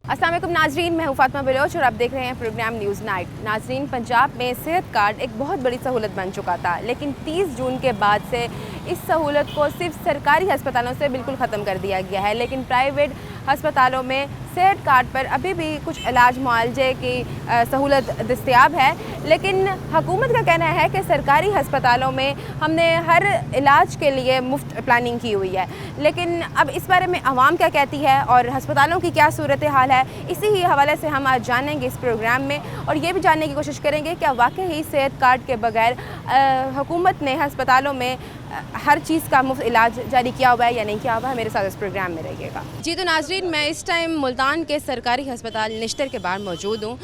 अस्सलाम वालेकुम नाजरीन, मैं हूँ फातिमा बलोच और आप देख रहे हैं प्रोग्राम न्यूज़ नाइट। नाजरीन, पंजाब में सेहत कार्ड एक बहुत बड़ी सहूलत बन चुका था, लेकिन 30 जून के बाद से इस सहूलत को सिर्फ सरकारी अस्पतालों से बिल्कुल ख़त्म कर दिया गया है। लेकिन प्राइवेट अस्पतालों में सेहत कार्ड पर अभी भी कुछ इलाज मुआवजे की सहूलत दस्तयाब है। लेकिन हुकूमत का कहना है कि सरकारी अस्पतालों में हमने हर इलाज के लिए मुफ्त प्लानिंग की हुई है। लेकिन अब इस बारे में आवाम क्या कहती है और अस्पतालों की क्या सूरत हाल है, इसी ही हवाले से हम आज जानेंगे इस प्रोग्राम में और ये भी जानने की कोशिश करेंगे कि वाकई ही सेहत कार्ड के बगैर हुकूमत ने अस्पतालों में हर चीज़ का मुफ्त इलाज जारी किया हुआ है या नहीं किया हुआ है। मेरे साथ इस प्रोग्राम में रहिएगा। जी तो नाजरीन, मैं इस टाइम मुल्तान के सरकारी अस्पताल निश्तर के बाहर मौजूद हूँ।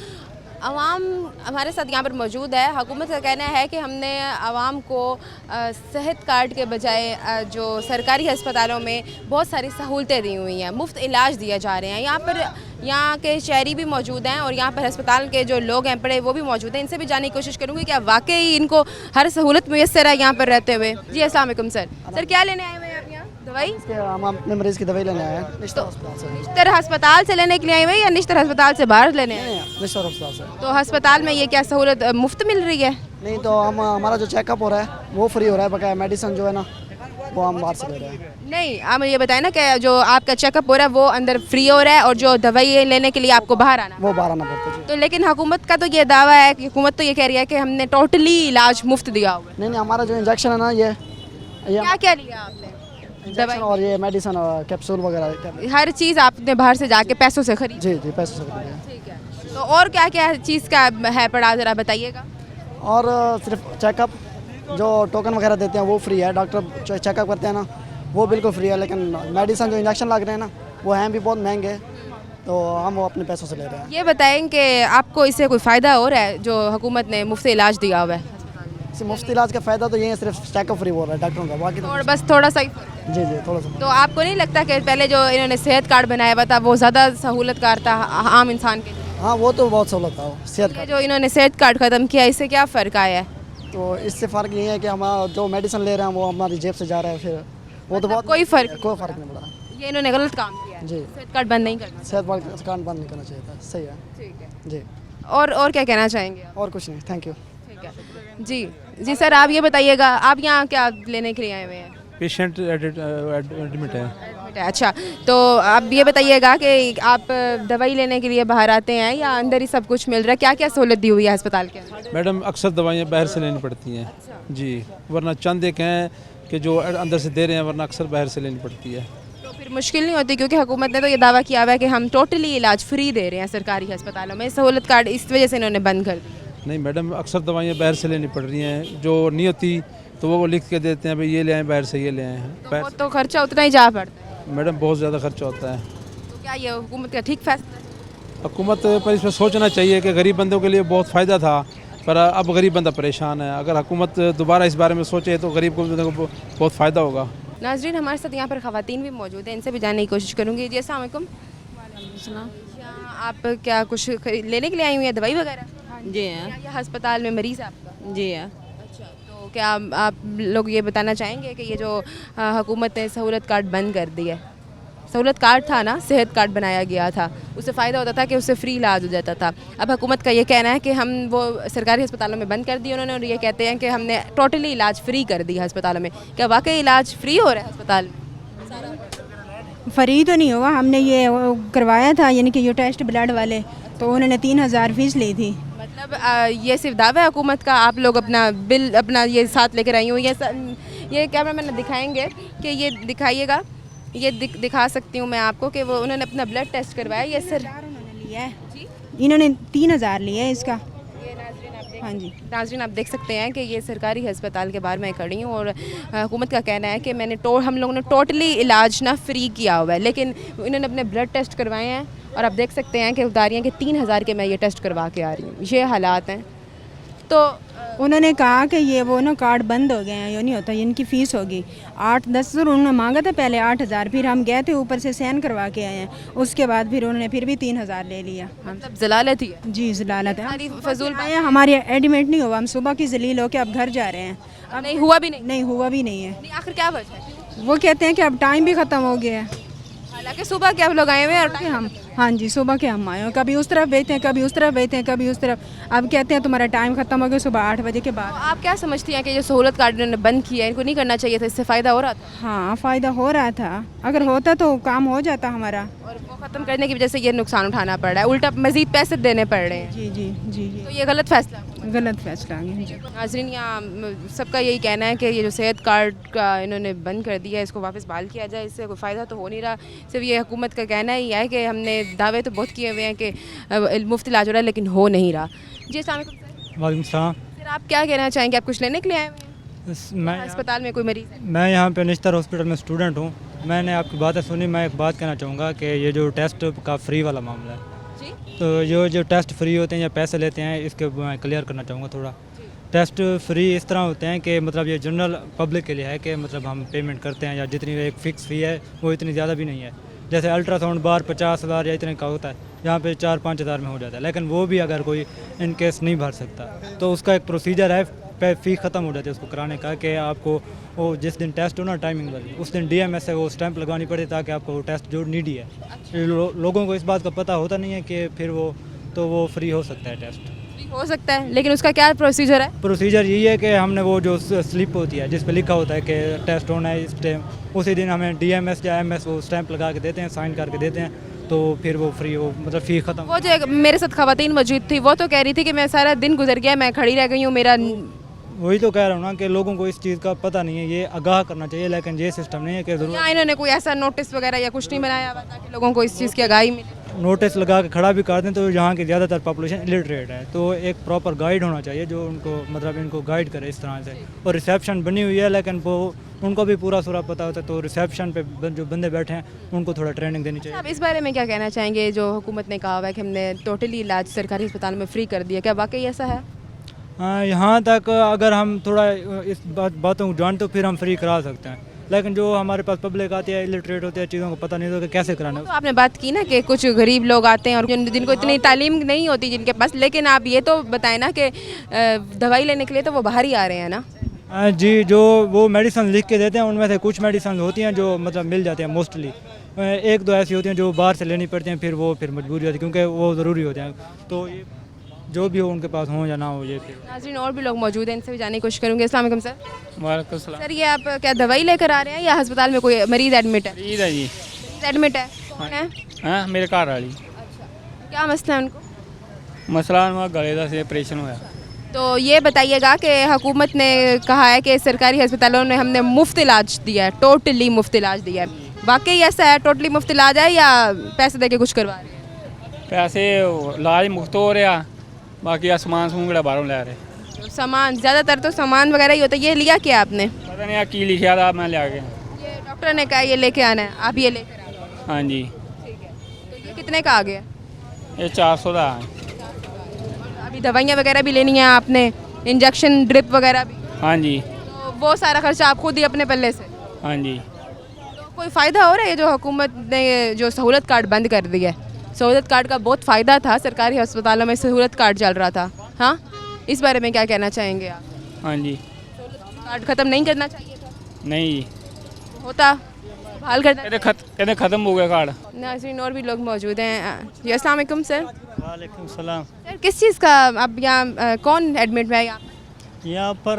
आवाम हमारे साथ यहाँ पर मौजूद है। हुकूमत का कहना है कि हमने आवाम को सेहत कार्ड के बजाय जो सरकारी अस्पतालों में बहुत सारी सहूलतें दी हुई हैं, मुफ्त इलाज दिए जा रहे हैं। यहाँ के शहरी भी मौजूद हैं और यहाँ पर अस्पताल के जो लोग हैं पड़े वो भी मौजूद हैं। इनसे भी जानने की कोशिश करूँगी कि वाकई इनको हर सहूलत मुयस्सर है यहाँ पर रहते हुए। जी अस्सलाम वालेकुम सर। सर क्या लेने आए हुए हैं आप यहाँ? दवाई? हम अपने मरीज़ की दवाई लेने आए हैं निश्तर अस्पताल से। निश्तर अस्पताल से लेने के लिए आए हुए हैं या निश्तर अस्पताल से बाहर लेने आए? निश्तर अस्पताल से। तो अस्पताल में ये क्या सहूलत मुफ्त मिल रही है? नहीं तो हमारा जो चेकअप हो रहा है वो फ्री हो रहा है, बकाया मेडिसिन जो है ना वो हम बाहर से ले रहे हैं। नहीं, आप ये बताएं ना कि जो आपका चेकअप हो रहा है वो अंदर फ्री हो रहा है और जो दवाई लेने के लिए आपको बाहर आना वो बाहर आना पड़ता है। तो लेकिन हुकूमत का तो ये दावा है कि हुकूमत तो ये कह रही है कि हमने टोटली इलाज मुफ्त दिया हुआ है। नहीं, हमारा जो इंजेक्शन है ना ये क्या क्या लिया आपने? इंजेक्शन और ये मेडिसिन और कैप्सूल वगैरह हर चीज़ आपने बाहर से जाके पैसों से खरीदी? जी पैसों से खरीदे हैं। ठीक है। तो और क्या क्या चीज़ का है पड़ा, ज़रा बताइएगा। और सिर्फ चेकअप जो टोकन वगैरह देते हैं वो फ्री है। डॉक्टर जो चेकअप करते हैं ना वो बिल्कुल फ्री है, लेकिन मेडिसिन जो इंजेक्शन लग रहे हैं ना वो हैं भी बहुत महंगे, तो हम वो अपने पैसों से ले रहे हैं। ये बताएं कि आपको इससे कोई फ़ायदा हो रहा है जो हुकूमत ने मुफ्त इलाज दिया हुआ है? मुफ्त इलाज का फ़ायदा तो ये है, सिर्फ चेकअप फ्री हो रहा है डॉक्टरों का, बाकी तो और बस थोड़ा सा ही। जी थोड़ा सा। तो आपको नहीं लगता कि पहले जो इन्होंने सेहत कार्ड बनाया हुआ था वो ज़्यादा सहूलतकार था आम इंसान के लिए? हाँ वो तो बहुत सहूलत था सेहत ये जो इन्होंने सेहत कार्ड ख़त्म किया इससे क्या फ़र्क आया है? तो इससे फ़र्क ये है कि हम जो मेडिसिन ले रहे हैं वो हमारी जेब से जा रहा है, फिर वो तो बहुत कोई फ़र्क नहीं पड़ा। ये इन्होंने गलत काम किया है। जी सेहत कार्ड बंद नहीं करना। सेहत कार्ड बंद नहीं करना चाहिए था। सही है। ठीक है। जी और क्या कहना चाहेंगे आप? और कुछ नहीं, थैंक यू। ठीक है जी सर, आप ये बताइएगा आप यहाँ क्या लेने के लिए आए हुए हैं? पेशेंट एडमिट है। अच्छा, तो आप ये बताइएगा कि आप दवाई लेने के लिए बाहर आते हैं या अंदर ही सब कुछ मिल रहा है? क्या क्या सहूलत दी हुई है अस्पताल के अंदर? मैडम अक्सर दवाइयाँ बाहर से लेनी पड़ती हैं जी, वरना चंद एक हैं कि जो अंदर से दे रहे हैं, वरना अक्सर बाहर से लेनी पड़ती है। तो फिर मुश्किल नहीं होती? क्योंकि हुकूमत ने तो ये दावा किया हुआ है कि हम टोटली इलाज फ्री दे रहे हैं सरकारी अस्पतालों में। सहूलत कार्ड इस वजह से इन्होंने बंद कर दिया। नहीं मैडम, अक्सर दवाइयाँ बाहर से लेनी पड़ रही हैं, जो नहीं होती तो वो लिख के देते हैं भाई ये ले आएँ बाहर से, ये ले आएँ। तो वो तो खर्चा उतना ही जा पड़ता है। मैडम बहुत ज़्यादा खर्चा होता है। तो क्या ये हुकूमत का ठीक फैसला है? हुकूमत पर इस पर सोचना चाहिए कि गरीब बंदों के लिए बहुत फ़ायदा था, पर अब गरीब बंदा परेशान है। अगर हुकूमत दोबारा इस बारे में सोचे तो गरीब बंदे को बहुत फ़ायदा होगा। नाजरीन, हमारे साथ यहाँ पर ख़वातीन भी मौजूद हैं, इनसे भी जानने की कोशिश करूँगी। जी अस्सलाम वालेकुम। आप क्या कुछ लेने के लिए आई हुई हैं, दवाई वगैरह? जी हाँ। या अस्पताल में मरीज़ है आपका? जी हाँ। अच्छा, तो क्या आप लोग ये बताना चाहेंगे कि ये जो हुकूमत ने सहूलत कार्ड बंद कर दी है, सहूलत कार्ड था ना, सेहत कार्ड बनाया गया था, उससे फ़ायदा होता था कि उससे फ्री इलाज हो जाता था। अब हुकूमत का ये कहना है कि हम वो सरकारी अस्पतालों में बंद कर दिए उन्होंने और ये कहते हैं कि हमने टोटली इलाज फ्री कर दिया अस्पतालों में। क्या वाकई इलाज फ्री हो रहा है अस्पताल में? फ्री तो नहीं हुआ, हमने ये वो करवाया था, यानी कि ये टेस्ट ब्लड वाले, तो उन्होंने 3000 फीस ली थी। मतलब ये सिर्फ दावा है हुकूमत का? आप लोग अपना बिल अपना ये साथ लेकर आई हूँ? ये कैमरा मैन दिखाएंगे कि ये दिखाइएगा, ये दिखा सकती हूँ मैं आपको कि वो उन्होंने अपना ब्लड टेस्ट करवाया। ये सर उन्होंने लिया है, इन्होंने 3000 लिया है इसका। हाँ जी नाज़रीन, आप देख सकते हैं कि ये सरकारी अस्पताल के बाहर मैं खड़ी हूँ और हुकूमत का कहना है कि हम लोगों ने टोटली इलाज ना फ्री किया हुआ है, लेकिन इन्होंने अपने ब्लड टेस्ट करवाए हैं और आप देख सकते हैं कि बता रही हैं कि 3000 के मैं ये टेस्ट करवा के आ रही हूँ। ये हालात हैं। तो उन्होंने कहा कि ये वो ना कार्ड बंद हो गए हैं, ये नहीं होता, इनकी फ़ीस होगी 8-10 उन्होंने मांगा था पहले 8000, फिर हम गए थे ऊपर से साइन करवा के आए हैं, उसके बाद फिर उन्होंने फिर भी 3000 ले लिया। मतलब जलालत ही है। जी जलालत है। सारी फजूल आए हमारे एडमिट नहीं हुआ, हम सुबह की जलील होकर अब घर जा रहे हैं। अब नहीं हुआ भी नहीं? नहीं हुआ भी नहीं है। नहीं, आखिर क्या वजह है? वो कहते हैं कि अब टाइम भी ख़त्म हो गया है। हालांकि सुबह के आप लोग आए हुए हैं और कि हम, हाँ जी, सुबह के हम आए हैं, कभी उस तरफ बेचते हैं, कभी उस तरफ बेचते हैं, कभी उस तरफ। अब कहते हैं तुम्हारा टाइम खत्म हो गया सुबह 8 बजे के तो बाद। आप क्या समझती हैं कि जो सहूलत कार्ड इन्होंने बंद किया है इनको नहीं करना चाहिए था, इससे फ़ायदा हो रहा था हाँ, फ़ायदा हो रहा था, अगर होता तो काम हो जाता हमारा। और वो ख़त्म करने की वजह से ये नुकसान उठाना पड़ रहा है, उल्टा मज़ीद पैसे देने पड़ रहे हैं, जी जी जी तो जी, ये गलत फैसला। गलत फैसला आ गया जी। नाज़रीन, यहाँ सबका यही कहना है कि ये जो सेहत कार्ड का इन्होंने बंद कर दिया है इसको वापस बहाल किया जाए, इससे कोई फ़ायदा तो हो नहीं रहा। सिर्फ ये हुकूमत का कहना ही है कि हमने दावे तो बहुत किए हुए हैं कि मुफ्त इलाज हो रहा है लेकिन हो नहीं रहा। जी अस्सलाम वालेकुम सर। वालेकुम सलाम। सर आप क्या कहना चाहेंगे, आप कुछ लेने के लिए आए हुए हैं? मैं अस्पताल में कोई मरीज़ है? मैं यहाँ पे निश्तर हॉस्पिटल में स्टूडेंट हूँ। मैंने आपकी बातें सुनी। मैं एक बात कहना चाहूँगा कि ये जो टेस्ट का फ्री वाला मामला है, जी तो जो टेस्ट फ्री होते हैं या पैसे लेते हैं, इसके मैं क्लियर करना चाहूँगा थोड़ा। टेस्ट फ्री इस तरह होते हैं कि मतलब ये जनरल पब्लिक के लिए है कि मतलब हम पेमेंट करते हैं या जितनी एक फ़िक्स फ़ी है वो इतनी ज़्यादा भी नहीं है। जैसे अल्ट्रासाउंड बार 50,000 या इतने का होता है, यहाँ पे 4-5 हज़ार में हो जाता है। लेकिन वो भी अगर कोई इन केस नहीं भर सकता तो उसका एक प्रोसीजर है, फ़ी ख़त्म हो जाती है उसको कराने का, कि आपको वो जिस दिन टेस्ट हो ना टाइमिंग वाली, उस दिन DMS से वो स्टैंप लगवानी पड़े ताकि आपको वो टेस्ट जो नीडी है। लोगों को इस बात का पता होता नहीं है कि फिर वो फ्री हो सकता है टेस्ट। हो सकता है, लेकिन उसका क्या प्रोसीजर है? प्रोसीजर यही है कि हमने वो जो स्लिप होती है जिस पे लिखा होता है कि टेस्ट होना है इस टाइम, उसी दिन हमें DMS या MS वो स्टैंप लगा के देते हैं, साइन करके देते हैं, तो फिर वो फ्री हो मतलब फ़ी ख़त्म। वो जो मेरे साथ खवातीन मौजूद थी वो तो कह रही थी कि मैं सारा दिन गुजर गया, मैं खड़ी रह गई हूँ, मेरा वही तो कह रहा हूँ ना कि लोगों को इस चीज़ का पता नहीं है, ये आगाह करना चाहिए, लेकिन ये सिस्टम नहीं है कि ज़रूर यहाँ इन्होंने कोई ऐसा नोटिस वगैरह या कुछ नहीं बनाया हुआ ताकि लोगों को इस चीज़ की आगाही मिले। नोटिस लगा के खड़ा भी कर दें। तो यहाँ की ज़्यादातर पॉपुलेशन इलिटरेट है, तो एक प्रॉपर गाइड होना चाहिए जो उनको मतलब इनको गाइड करे इस तरह से। और रिसेप्शन बनी हुई है लेकिन वो उनको भी पूरा सूरा पता होता है, तो रिसेप्शन पे जो बंदे बैठे हैं उनको थोड़ा ट्रेनिंग देनी चाहिए। आप इस बारे में क्या कहना चाहेंगे, जो हुकूमत ने कहा हुआ है कि हमने टोटली इलाज सरकारी अस्पताल में फ्री कर दिया, क्या वाकई ऐसा है? हाँ, यहाँ तक अगर हम थोड़ा इस बातों को जानते तो फिर हम फ्री करा सकते हैं, लेकिन जो हमारे पास पब्लिक आती है इलिटरेट होती है, चीज़ों को पता नहीं होता कि कैसे कराना है। तो आपने बात की ना कि कुछ गरीब लोग आते हैं और जिनको इतनी तालीम नहीं होती जिनके पास, लेकिन आप ये तो बताएं ना कि दवाई लेने के लिए तो वो बाहर ही आ रहे हैं ना। जी, जो वो मेडिसिन लिख के देते हैं उनमें से कुछ मेडिसिन होती हैं जो मतलब मिल जाते हैं मोस्टली, 1-2 ऐसी होती हैं जो बाहर से लेनी पड़ती हैं, फिर मजबूरी होती है क्योंकि वो ज़रूरी होते हैं। तो ये जो भी हो उनके पास हो या ना हो, ये फिर नाज़रीन और भी लोग मौजूद हैं, इनसे भी जानने की कोशिश करूँगी। अस्सलाम वालेकुम सर। वालेकुम सलाम। सर ये आप क्या दवाई लेकर आ रहे हैं या अस्पताल में कोई मरीज़ एडमिट है? ईद है जी। मरीज़ एडमिट है, कौन है? हाँ, मेरे घर वाली। क्या मसला है उनको? मसला उनका गले का से ऑपरेशन हुआ। तो ये बताइएगा कि हुकूमत ने कहा है कि सरकारी अस्पतालों में हमने मुफ्त इलाज दिया है, टोटली मुफ्त इलाज दिया है, वाकई ऐसा है? टोटली मुफ्त इलाज है या पैसे दे के कुछ करवा रहे हैं? पैसे इलाज मुफ्त हो रहा, बाकी सामान समून बाहरों ले रहे। सामान ज़्यादातर तो सामान वगैरह ही होता है। ये लिया क्या आपने? पता नहीं की लिखा था, मैं ले गया। ये डॉक्टर ने कहा ये लेके आना है, आप ये लेकर आए। हाँ जी, ठीक है, तो ये कितने का आ गया? ये 400 का है। अभी दवाइयाँ वगैरह भी लेनी है आपने, इंजेक्शन ड्रिप वगैरह भी, हाँ जी, तो वो सारा खर्चा आप खुद ही अपने पल्ले से? हाँ जी। तो कोई फ़ायदा हो रहा है ये जो हुकूमत ने जो सहूलत कार्ड बंद कर दिया है? सहूलत कार्ड का बहुत फ़ायदा था, सरकारी अस्पतालों में सहूलत कार्ड चल रहा था। हाँ, इस बारे में क्या कहना चाहेंगे आप? हाँ जी, कार्ड ख़त्म नहीं करना चाहिए था? नहीं जी, होता हाल करना। कहते ख़त्म हो गया कार्ड। नाज़रीन और भी लोग मौजूद हैं। जी अस्सलाम वालेकुम सर। वालेकुम सलाम। सर किस चीज़ का अब यहाँ कौन एडमिट है यहाँ? यहाँ पर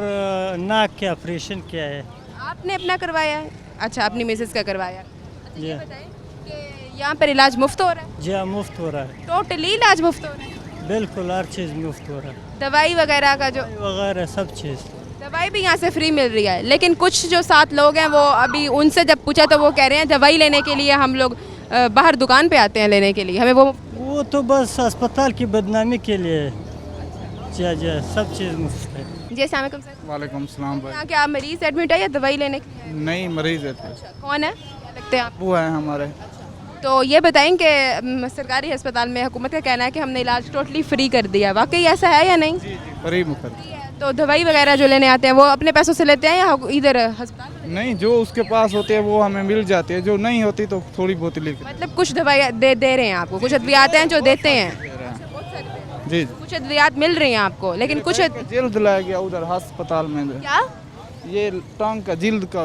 नाक के ऑपरेशन किया है। आपने अपना करवाया है? अच्छा, अपनी मिसेस का करवाया। अच्छा, ये जी। बताएं कि यहाँ पर इलाज मुफ्त हो रहा है? जी हाँ, मुफ्त हो रहा है, टोटली इलाज मुफ्त हो रहा है? बिल्कुल हर चीज़ मुफ्त हो रहा है, दवाई वगैरह का जो वगैरह सब चीज़। दवाई भी यहाँ से फ्री मिल रही है, लेकिन कुछ जो 7 लोग हैं वो अभी उनसे जब पूछा तो वो कह रहे हैं दवाई लेने के लिए हम लोग बाहर दुकान पे आते हैं लेने के लिए, हमें वो तो बस अस्पताल की बदनामी के लिए। जी जी, सब चीज़ मुफ्त है। जी अस्सलाम वालेकुम सर। वालेकुम सलाम भाई। यहाँ क्या आप मरीज एडमिट है या दवाई लेने के लिए? नहीं, मरीज है थे, कौन है, क्या लगते हैं आप? वो है हमारे। तो ये बताएं कि सरकारी अस्पताल में हुकूमत का कहना है कि हमने इलाज टोटली फ्री कर दिया, वाकई ऐसा है या नहीं? फ्री मुफ्त। तो दवाई वगैरह जो लेने आते हैं वो अपने पैसों से लेते हैं या इधर अस्पताल? नहीं, जो उसके पास होते हैं वो हमें मिल जाती है, जो नहीं होती तो थोड़ी बहुत लिख मतलब कुछ दवाई दे रहे हैं आपको, कुछ अद्वियात हैं जो देते हैं, दे रहे हैं। जी जी। कुछ अद्वियात मिल रही हैं आपको, लेकिन कुछ जिल्द लाया गया उधर अस्पताल में, क्या? ये टांग का जिल्द का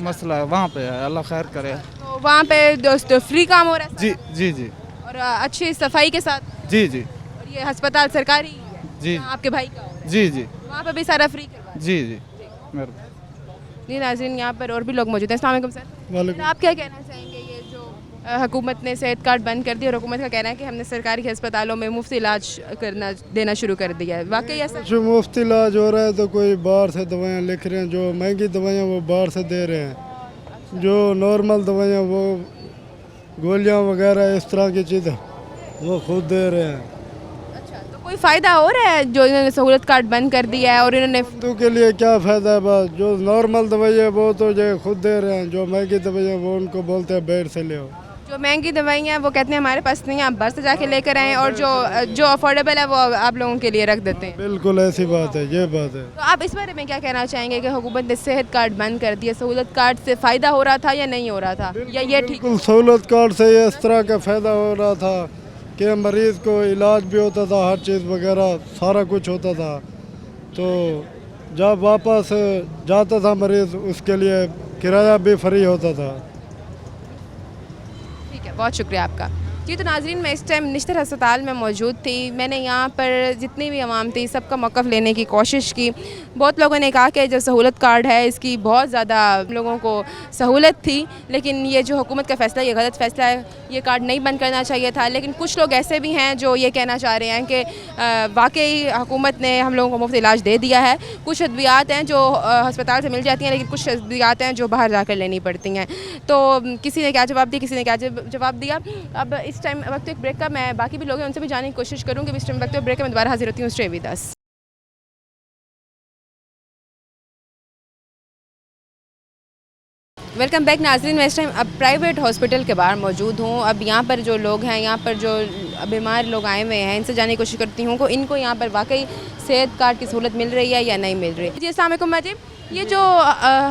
मसला है, वहाँ पे है, अल्लाह खैर करे। तो तो वहाँ पे दोस्त फ्री काम हो रहा है जी जी जी और अच्छी सफाई के साथ। जी जी और ये अस्पताल सरकारी है जी जहाँ आपके भाई का हो, जी जी वहाँ पे भी सारा फ्री करवा है। जी जी मेरे जी नाज़रीन, यहाँ पर और भी लोग मौजूद हैं। अस्सलाम वालेकुम सर। सर, आप क्या कहना चाहेंगे ये जो हुकूमत ने सेहत कार्ड बंद कर दिया और हुकूमत का कहना है कि हमने सरकारी अस्पतालों में मुफ्त इलाज देना शुरू कर दिया है, वाकई ऐसा? जो मुफ्त इलाज हो रहा है तो कोई बाहर से दवाइयाँ लिख रहे हैं, जो महंगी दवाइयाँ वो बाहर से दे रहे हैं, जो नॉर्मल दवाइयाँ वो गोलियाँ वगैरह इस तरह की चीज़ें वो खुद दे रहे हैं। अच्छा, तो कोई फ़ायदा हो रहा है जो इन्होंने सहूलत कार्ड बंद कर दिया है और इन्होंने? तो के लिए क्या फ़ायदा है, बस जो नॉर्मल दवाई है वो तो जो खुद दे रहे हैं, जो महंगी दवाई है वो उनको बोलते हैं बाहर से ले आओ। जो महंगी दवाइयाँ हैं वो कहते हैं हमारे पास नहीं है, आप बाहर से जाके लेकर आएँ, और जो अफोर्डेबल है वो आप लोगों के लिए रख देते हैं। बिल्कुल ऐसी बात है, ये बात है। तो आप इस बारे में क्या कहना चाहेंगे कि हुकूमत ने सेहत कार्ड बंद कर दिया, सहूलत कार्ड से फ़ायदा हो रहा था या नहीं हो रहा था, या ये ठीक? बिल्कुल सहूलत कार्ड से ये इस तरह का फ़ायदा हो रहा था कि मरीज़ को इलाज भी होता था, हर चीज़ वगैरह सारा कुछ होता था। तो जब वापस जाता था मरीज़ उसके लिए किराया भी फ्री होता था। ठीक है, बहुत शुक्रिया आपका। जी तो नाज़रीन, मैं इस टाइम निश्तर अस्पताल में मौजूद थी। मैंने यहाँ पर जितनी भी आवाम थी सबका मौक़िफ़ लेने की कोशिश की। बहुत लोगों ने कहा कि जो सहूलत कार्ड है इसकी बहुत ज़्यादा लोगों को सहूलत थी, लेकिन ये जो हुकूमत का फ़ैसला ये गलत फ़ैसला है, ये कार्ड नहीं बंद करना चाहिए था। लेकिन कुछ लोग ऐसे भी हैं जो ये कहना चाह रहे हैं कि वाकई हुकूमत ने हम लोगों को मुफ्त इलाज दे दिया है। कुछ अद्वियात हैं जो अस्पताल से मिल जाती हैं, लेकिन कुछ अद्वियात हैं जो बाहर जाकर लेनी पड़ती हैं। तो किसी ने क्या जवाब दिया, किसी ने क्या जवाब दिया। अब इस टाइम वक्त एक ब्रेक का, मैं बाकी भी लोग हैं उनसे भी जानने की कोशिश करूँगी। इस टाइम वक्त ब्रेक में दोबारा हाजिर होती हूँ। Stay with us. Welcome back नाज़रीन, मैं इस टाइम अब प्राइवेट हॉस्पिटल के बाहर मौजूद हूँ। अब यहाँ पर जो लोग हैं, यहाँ पर जो बीमार लोग आए हुए हैं, इनसे जानने की कोशिश करती हूँ कि इनको यहाँ पर वाकई सेहत कार्ड की सहूलत मिल रही है या नहीं मिल रही। जी अस्सलाम वालेकुम मैडम, ये जो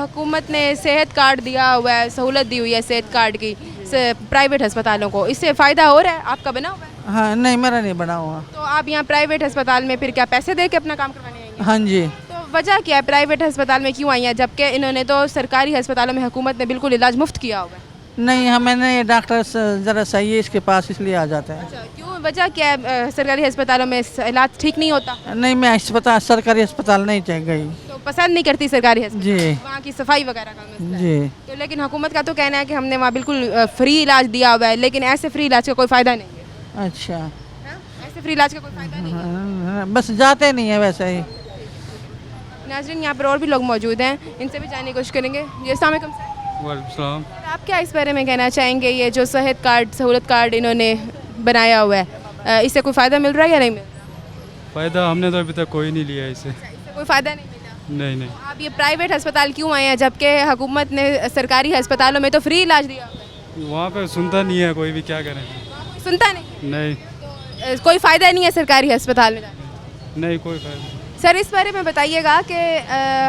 हुकूमत ने सेहत कार्ड दिया हुआ है, सहूलत दी हुई है सेहत कार्ड की प्राइवेट अस्पतालों को, इससे फ़ायदा हो रहा है? आपका बना हुआ है? हाँ नहीं, मेरा नहीं बना हुआ। तो आप यहाँ प्राइवेट अस्पताल में फिर क्या पैसे दे के अपना काम करवाने आएंगे? हाँ जी। तो वजह क्या है, प्राइवेट अस्पताल में क्यों आई हैं, जबकि इन्होंने तो सरकारी अस्पतालों में हुकूमत ने बिल्कुल इलाज मुफ्त किया हुआ है? नहीं, हमें ये डॉक्टर ज़रा सही है इसके पास, इसलिए आ जाते हैं। अच्छा, क्यों, वजह क्या है, सरकारी अस्पतालों में इलाज ठीक नहीं होता? नहीं, मैं अस्पताल सरकारी अस्पताल नहीं चाह गई। तो पसंद नहीं करती सरकारी अस्पताल? जी वहाँ की सफाई वगैरह का मसला है। जी। तो लेकिन हुकूमत का तो कहना है कि हमने वहाँ बिल्कुल फ्री इलाज दिया हुआ है, लेकिन ऐसे फ्री इलाज का कोई फ़ायदा नहीं है। अच्छा। हाँ? ऐसे फ्री इलाज का कोई फ़ायदा नहीं है। हाँ, बस जाते नहीं है वैसे ही। नाज़रीन, यहाँ पर और भी लोग मौजूद हैं, इनसे भी जानने की कोशिश करेंगे। जी अस्सलाम वालेकुम सर। वालेकुम सलाम। आप क्या इस बारे में कहना चाहेंगे, ये जो सेहत कार्ड सहूलत कार्ड इन्होंने बनाया हुआ है, इससे कोई फ़ायदा मिल रहा है या नहीं मिल रहा? फ़ायदा हमने तो अभी तक कोई नहीं लिया इससे। इससे कोई फ़ायदा नहीं मिला? नहीं नहीं। आप ये प्राइवेट अस्पताल क्यों आए हैं, जबकि हुकूमत ने सरकारी अस्पतालों में तो फ्री इलाज दिया हुआ है? वहाँ पे सुनता नहीं है कोई भी, क्या करें। कोई सुनता नहीं? नहीं तो कोई फ़ायदा नहीं है सरकारी अस्पताल में जाने? नहीं, कोई फ़ायदा। सर, इस बारे में बताइएगा कि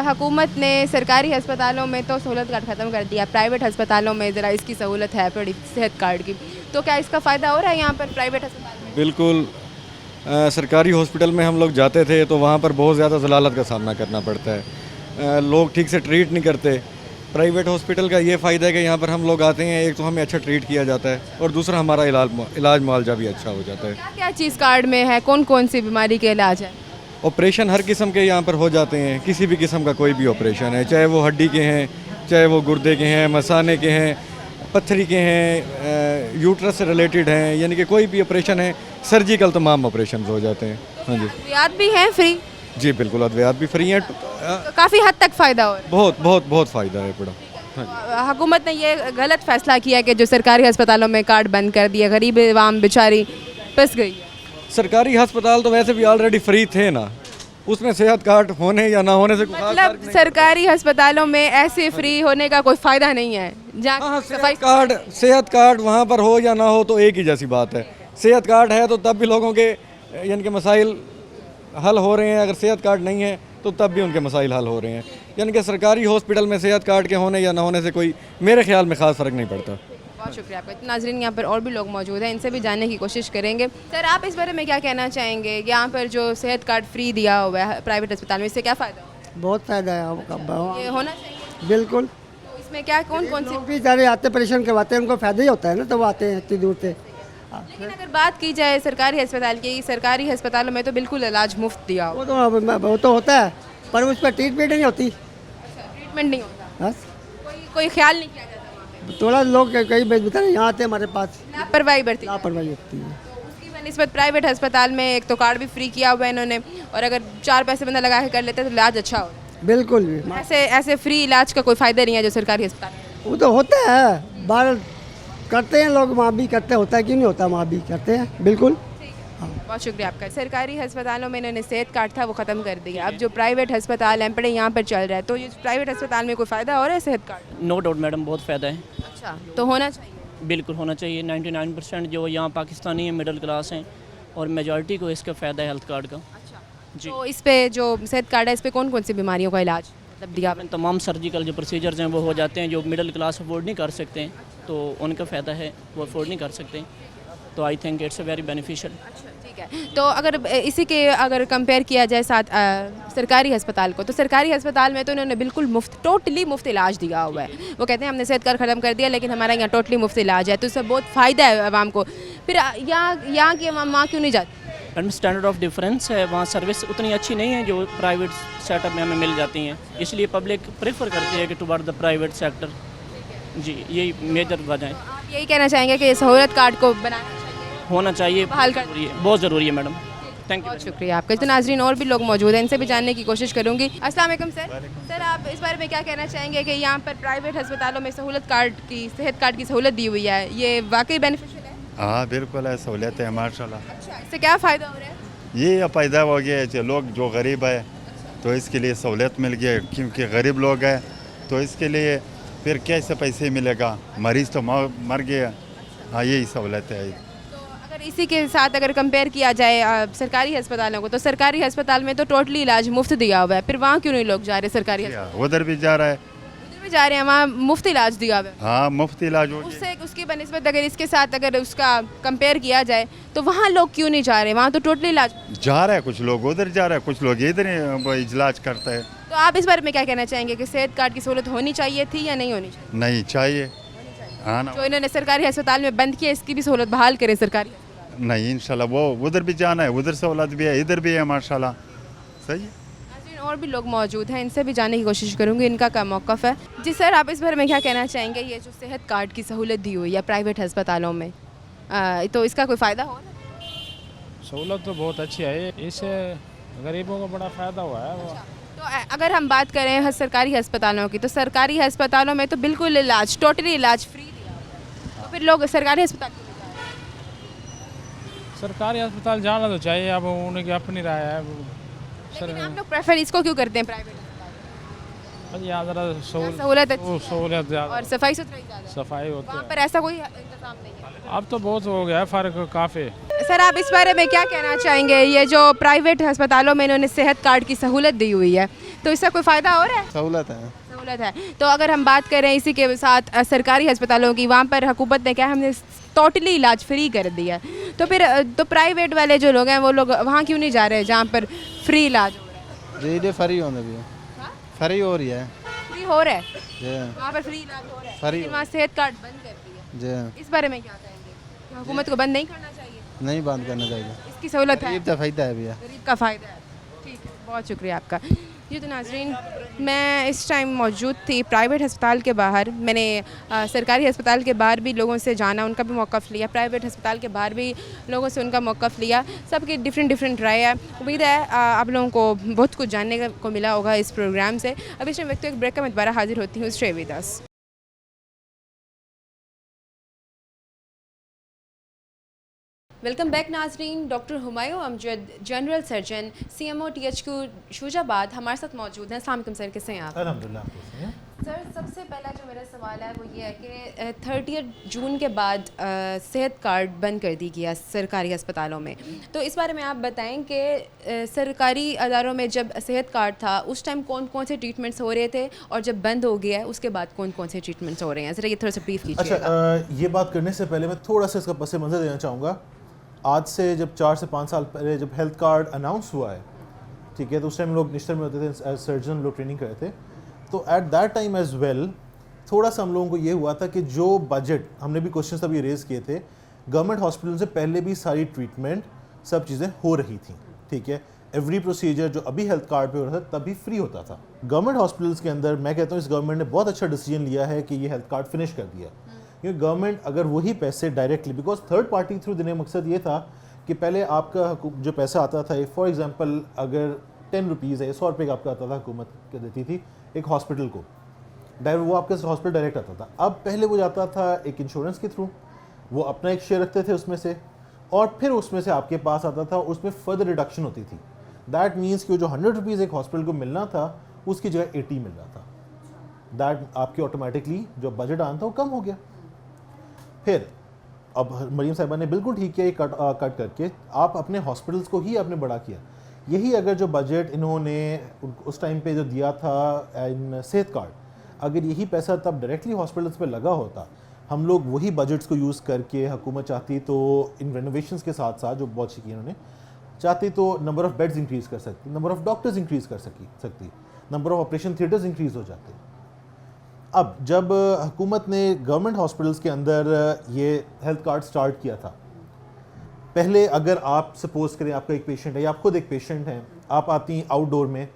हुकूमत ने सरकारी अस्पतालों में तो सहूलत कार्ड ख़त्म कर दिया, प्राइवेट अस्पतालों में ज़रा इसकी सहूलत है बड़ी सेहत कार्ड की, तो क्या इसका फ़ायदा हो रहा है यहाँ पर प्राइवेट अस्पताल में? बिल्कुल। सरकारी हॉस्पिटल में हम लोग जाते थे तो वहाँ पर बहुत ज़्यादा ज़लालत का सामना करना पड़ता है, लोग ठीक से ट्रीट नहीं करते। प्राइवेट हॉस्पिटल का ये फ़ायदा है कि यहाँ पर हम लोग आते हैं, एक तो हमें अच्छा ट्रीट किया जाता है और दूसरा हमारा इलाज मुआवजा भी अच्छा हो जाता है। क्या क्या चीज़ कार्ड में है, कौन कौन सी बीमारी के इलाज है? ऑपरेशन हर किस्म के यहाँ पर हो जाते हैं, किसी भी किस्म का कोई भी ऑपरेशन है, चाहे वो हड्डी के हैं, चाहे वो गुर्दे के हैं, मसाने के हैं, पत्थरी के हैं, यूट्रस से रिलेटेड हैं, यानी कि कोई भी ऑपरेशन है, सर्जिकल तमाम ऑपरेशन हो जाते हैं। हाँ जी। अद्वियात भी हैं फ्री? जी बिल्कुल, अद्वियात भी फ्री हैं। तो काफ़ी हद तक फ़ायदा हो रहा है। बहुत बहुत बहुत फ़ायदा है बड़ा। हुकूमत ने ये गलत फ़ैसला किया कि जो सरकारी अस्पतालों में कार्ड बंद कर दिया, गरीब आवाम बेचारी फंस गई है। सरकारी अस्पताल तो वैसे भी ऑलरेडी फ्री थे ना, उसमें सेहत कार्ड होने या ना होने से कोई खास फर्क मतलब नहीं। सरकारी अस्पतालों में ऐसे फ्री होने का कोई फ़ायदा नहीं है जहाँ हाँ, सफाई। सेहत कार्ड वहाँ पर हो या ना हो तो एक ही जैसी बात है। सेहत कार्ड है तो तब भी लोगों के यानी कि मसाइल हल हो रहे हैं, अगर सेहत कार्ड नहीं है तो तब भी उनके मसाइल हल हो रहे हैं। यानी कि सरकारी हॉस्पिटल में सेहत कार्ड के होने या ना होने से कोई मेरे ख्याल में ख़ास फ़र्क नहीं पड़ता। बहुत शुक्रिया आपका। नाज़रीन, यहाँ पर और भी लोग मौजूद हैं, इनसे भी जानने की कोशिश करेंगे। सर, आप इस बारे में क्या कहना चाहेंगे, यहाँ पर जो सेहत कार्ड फ्री दिया हुआ है प्राइवेट अस्पताल में, इससे क्या फ़ायदा? बहुत फ़ायदा है आपका। ये होना चाहिए? बिल्कुल। तो इसमें क्या कौन कौन सी, लोग भी सारे आते परेशान करवाते हैं, उनको फ़ायदा ही होता है ना, तो वो आते हैं इतनी दूर से। लेकिन अगर बात की जाए सरकारी अस्पताल की, सरकारी अस्पतालों में तो बिल्कुल इलाज मुफ्त दिया हो, वो तो होता है, पर उस पर ट्रीटमेंट नहीं होती। ट्रीटमेंट नहीं होता, बस कोई ख्याल नहीं किया जाता वहाँ पे, थोड़ा लोग कई बेचते हैं, यहाँ आते हैं हमारे पास, लापरवाही बरती। लापरवाही होती है। उसकी बनस्बत प्राइवेट अस्पताल में एक तो कार्ड भी फ्री किया हुआ है इन्होंने, और अगर 4 पैसे बंदा लगा के कर लेते हैं तो इलाज अच्छा हो। बिल्कुल भी ऐसे फ्री इलाज का कोई फ़ायदा नहीं है जो सरकारी अस्पताल में। वो तो होता है, बाहर करते हैं लोग, वहाँ भी करते, होता है, क्यों नहीं होता, वहाँ भी करते हैं, बिल्कुल। बहुत शुक्रिया आपका। सरकारी अस्पतालों में इन्होंने सेहत कार्ड था वो ख़त्म कर दिया, अब जो प्राइवेट अस्पताल हैं पड़े यहाँ पर चल रहा है, तो ये प्राइवेट अस्पताल में कोई फ़ायदा हो रहा है सेहत कार्ड? नो डाउट मैडम, बहुत फ़ायदा है। अच्छा, तो होना चाहिए। बिल्कुल होना चाहिए। 99% जो यहाँ पाकिस्तानी हैं, मिडिल क्लास हैं, और मेजॉरिटी को इसका फ़ायदा है हेल्थ कार्ड का। जी। तो इस पे जो सेहत कार्ड है इस पे कौन कौन सी बीमारियों का इलाज मतलब दिया? तमाम सर्जिकल जो प्रोसीजर्स हैं वो हो जाते हैं, जो मिडिल क्लास अफोर्ड नहीं कर सकते हैं, तो उनका फ़ायदा है, वो अफोर्ड नहीं कर सकते, तो I think it's very beneficial. ठीक है, तो अगर इसी के अगर कंपेयर किया जाए साथ सरकारी अस्पताल को, तो सरकारी अस्पताल में तो इन्होंने बिल्कुल मुफ्त, टोटली मुफ्त इलाज दिया हुआ है। वो कहते हैं हमने सेहत कार्ड ख़त्म कर दिया, लेकिन हमारा यहाँ टोटली मुफ्त इलाज है, तो इससे बहुत फ़ायदा है आवाम को। फिर यहाँ की आवाम वहाँ क्यों नहीं जाती? मैडम स्टैंडर्ड ऑफ डिफरेंस है, वहाँ सर्विस उतनी अच्छी नहीं है जो प्राइवेट सेटअप में हमें मिल जाती हैं, इसलिए पब्लिक प्रेफर करती है कि टुवर्ड द प्राइवेट सेक्टर। जी, यही मेजर वजह है। आप यही कहना चाहेंगे कि सहूलत कार्ड को बनाना होना चाहिए, बहाल कर ज़रूरी है, बहुत ज़रूरी है मैडम। Thank you. बहुत शुक्रिया आपका। तो नाजरीन और भी लोग मौजूद हैं, इनसे भी जानने की कोशिश करूंगी। अस्सलाम वालेकुम सर। सर, आप इस बारे में क्या कहना चाहेंगे कि यहाँ पर प्राइवेट अस्पतालों में सहूलत कार्ड की, सेहत कार्ड की सहूलत दी हुई है, ये वाकई बेनिफिशियल है? हाँ बिल्कुल है, सहूलियत है माशाल्लाह। अच्छा, इससे क्या फ़ायदा हो रहा है? ये फ़ायदा हो गया है जो लोग जो गरीब है तो इसके लिए सहूलियत मिल गई, क्योंकि गरीब लोग हैं तो इसके लिए फिर कैसे पैसे मिलेगा, मरीज़ तो मर गया। हाँ, यही सहूलत है। तो अगर इसी के साथ अगर कंपेयर किया जाए सरकारी अस्पतालों को, तो सरकारी अस्पताल में तो टोटली इलाज मुफ्त दिया हुआ है, फिर वहाँ क्यों नहीं लोग जा रहे सरकारी अस्पताल? उधर भी जा रहा है, उधर भी जा रहे हैं, वहाँ मुफ्त इलाज दिया हुआ है। हाँ मुफ्त इलाज हो गया। उससे उसकी बनस्बत अगर इसके साथ अगर उसका कंपेयर किया जाए तो वहाँ लोग क्यों नहीं जा रहे? वहाँ तो टोटली इलाज जा रहा है, कुछ लोग उधर जा रहा है, कुछ लोग इधर इलाज करता है। तो आप इस बारे में क्या कहना चाहेंगे कि सेहत कार्ड की सहूलत होनी चाहिए थी या नहीं होनी चाहिए? नहीं चाहिए। हाँ ना, जो इन्होंने सरकारी अस्पताल में बंद किया इसकी भी सहूलत बहाल करे सरकारी। नहीं इंशाल्लाह, वो उधर भी जाना है, उधर सहूलत भी है, इधर भी है माशाल्लाह। सही है। नाज़रीन और भी लोग मौजूद हैं, इनसे भी जानने की कोशिश करूँगी इनका क्या मौक़िफ़ है। जी सर, आप इस बारे में क्या कहना चाहेंगे, ये जो सेहत कार्ड की सहूलत दी हुई है प्राइवेट अस्पतालों में, तो इसका कोई फ़ायदा हो रहा है? सहूलत तो बहुत अच्छी है, इससे गरीबों को बड़ा फ़ायदा हुआ है। तो अगर हम बात करें सरकारी अस्पतालों की, तो सरकारी अस्पतालों में तो बिल्कुल इलाज, टोटली इलाज फ्री दिया हुआ है, तो फिर लोग सरकारी अस्पताल क्यों नहीं जा रहे? सरकारी अस्पताल जाना तो चाहिए, अब उनकी अपनी राय है। लेकिन आप लोग प्रेफर इसको क्यों करते हैं प्राइवेट अस्पताल? यहाँ ज़रा सहूलत अच्छी सहूलियत ज़्यादा, और सफाई सुथराई ज़्यादा, सफाई होती वहाँ है। पर ऐसा कोई इंतजाम नहीं है। अब तो बहुत हो गया है फ़र्क काफ़ी। सर, आप इस बारे में क्या कहना चाहेंगे, ये जो प्राइवेट अस्पतालों में इन्होंने सेहत कार्ड की सहूलत दी हुई है, तो इससे कोई फ़ायदा हो रहा है? सहूलत है, सहूलत है। तो अगर हम बात करें इसी के साथ सरकारी अस्पतालों की, वहाँ पर हुकूमत ने क्या हमने टोटली इलाज फ्री कर दिया है, तो फिर तो प्राइवेट वाले जो लोग हैं वो लोग वहाँ क्यों नहीं जा रहे जहाँ पर फ्री इलाज हो रहा है? जी फ्री होने भी फ्री हो रही है, फ्री हो रहा है जी वहाँ पर, फ्री इलाज हो रहा है, फ्री लेकिन वहाँ सेहत कार्ड बंद कर दिया। जी इस बारे में क्या कहेंगे? हुकूमत को बंद नहीं करना चाहिए? नहीं बंद करना चाहिए, इसकी सहूलत है, गरीब का फ़ायदा है भैया। गरीब का फ़ायदा है। ठीक है, बहुत शुक्रिया आपका। जी तो नाजरीन, मैं इस टाइम मौजूद थी प्राइवेट अस्पताल के बाहर। मैंने सरकारी अस्पताल के बाहर भी लोगों से जाना, उनका भी मौक़िफ़ लिया, प्राइवेट अस्पताल के बाहर भी लोगों से उनका मौक़िफ़ लिया। सबकी डिफरेंट राय है। उम्मीद है आप लोगों को बहुत कुछ जानने को मिला होगा इस प्रोग्राम से। अब इस वक्त एक ब्रेक का मैं दोबारा हाजिर होती हूँ। Stay with us. Welcome back नाजरीन। Doctor Humayun Amjad, general surgeon, CMO THQ Shujabad हमारे साथ मौजूद हैं। अस्सलाम वालेकुम सर, कैसे हैं आप? अल्हम्दुलिल्लाह। सर, सबसे पहला जो मेरा सवाल है वो ये है कि 30 जून के बाद सेहत कार्ड बंद कर दी गया सरकारी अस्पतालों में, तो इस बारे में आप बताएं कि सरकारी अदारों में जब सेहत कार्ड था उस टाइम कौन कौन से ट्रीटमेंट्स हो रहे थे, और जब बंद हो गया है उसके बाद कौन कौन से ट्रीटमेंट्स हो रहे हैं, ज़रा ये थोड़ा सा ब्रीफ कीजिए। अच्छा, ये बात करने से पहले मैं थोड़ा सा इसका पस मंज़र देना चाहूँगा। आज से जब 4 से 5 साल पहले जब हेल्थ कार्ड अनाउंस हुआ है, ठीक है, तो उस टाइम लोग निश्तर में होते थे, एज सर्जन लोग ट्रेनिंग कर रहे थे, तो at that time as well थोड़ा सा हम लोगों को ये हुआ था कि जो बजट, हमने भी क्वेश्चन अभी रेज किए थे, गवर्नमेंट हॉस्पिटल से पहले भी सारी ट्रीटमेंट सब चीज़ें हो रही थी, ठीक है। एवरी प्रोसीजर जो अभी हेल्थ कार्ड पे हो रहा था तभी फ्री होता था। गवर्नमेंट हॉस्पिटल्स के अंदर मैं कहता हूँ इस गवर्नमेंट ने बहुत अच्छा डिसीजन लिया है कि ये हेल्थ कार्ड फिनिश कर दिया, क्योंकि गवर्नमेंट अगर वही पैसे directly, because third party through देने का मकसद ये था कि पहले आपका जो पैसा आता था, फॉर एग्जांपल अगर 10 रुपीज़ है, 100 रुपये का आपका आता था, हुकूमत क्या देती थी एक हॉस्पिटल को, वो आपके हॉस्पिटल डायरेक्ट आता था। अब पहले वो जाता था एक इंश्योरेंस के थ्रू, वो अपना एक शेयर रखते थे उसमें से, और फिर उसमें से आपके पास आता था, उसमें फर्दर रिडक्शन होती थी। दैट मीन्स कि जो 100 रुपीज़ एक हॉस्पिटल को मिलना था उसकी जगह 80 मिल रहा था। दैट आपके ऑटोमेटिकली जो बजट आना था वो कम हो गया। फिर अब मरीम साहिबा ने बिल्कुल ठीक किया, ये कट करके आप अपने हॉस्पिटल्स को ही आपने बड़ा किया। यही अगर जो बजट इन्होंने उस टाइम पे जो दिया था इन सेहत कार्ड, अगर यही पैसा तब डायरेक्टली हॉस्पिटल्स पे लगा होता, हम लोग वही बजट्स को यूज़ करके, हुकूमत चाहती तो इन रेनोवेशंस के साथ साथ जो बहुत सी की इन्होंने चाहती तो नंबर ऑफ़ बेड्स इंक्रीज़ कर सकती, नंबर ऑफ़ डॉक्टर्स इंक्रीज़ कर सकती, number of operation theatres increase हो जाते। अब जब हुकूमत ने गवर्नमेंट हॉस्पिटल्स के अंदर ये हेल्थ कार्ड स्टार्ट किया था, पहले अगर आप सपोज करें आपका एक पेशेंट है या आप खुद एक पेशेंट हैं, आप आती आउटडोर में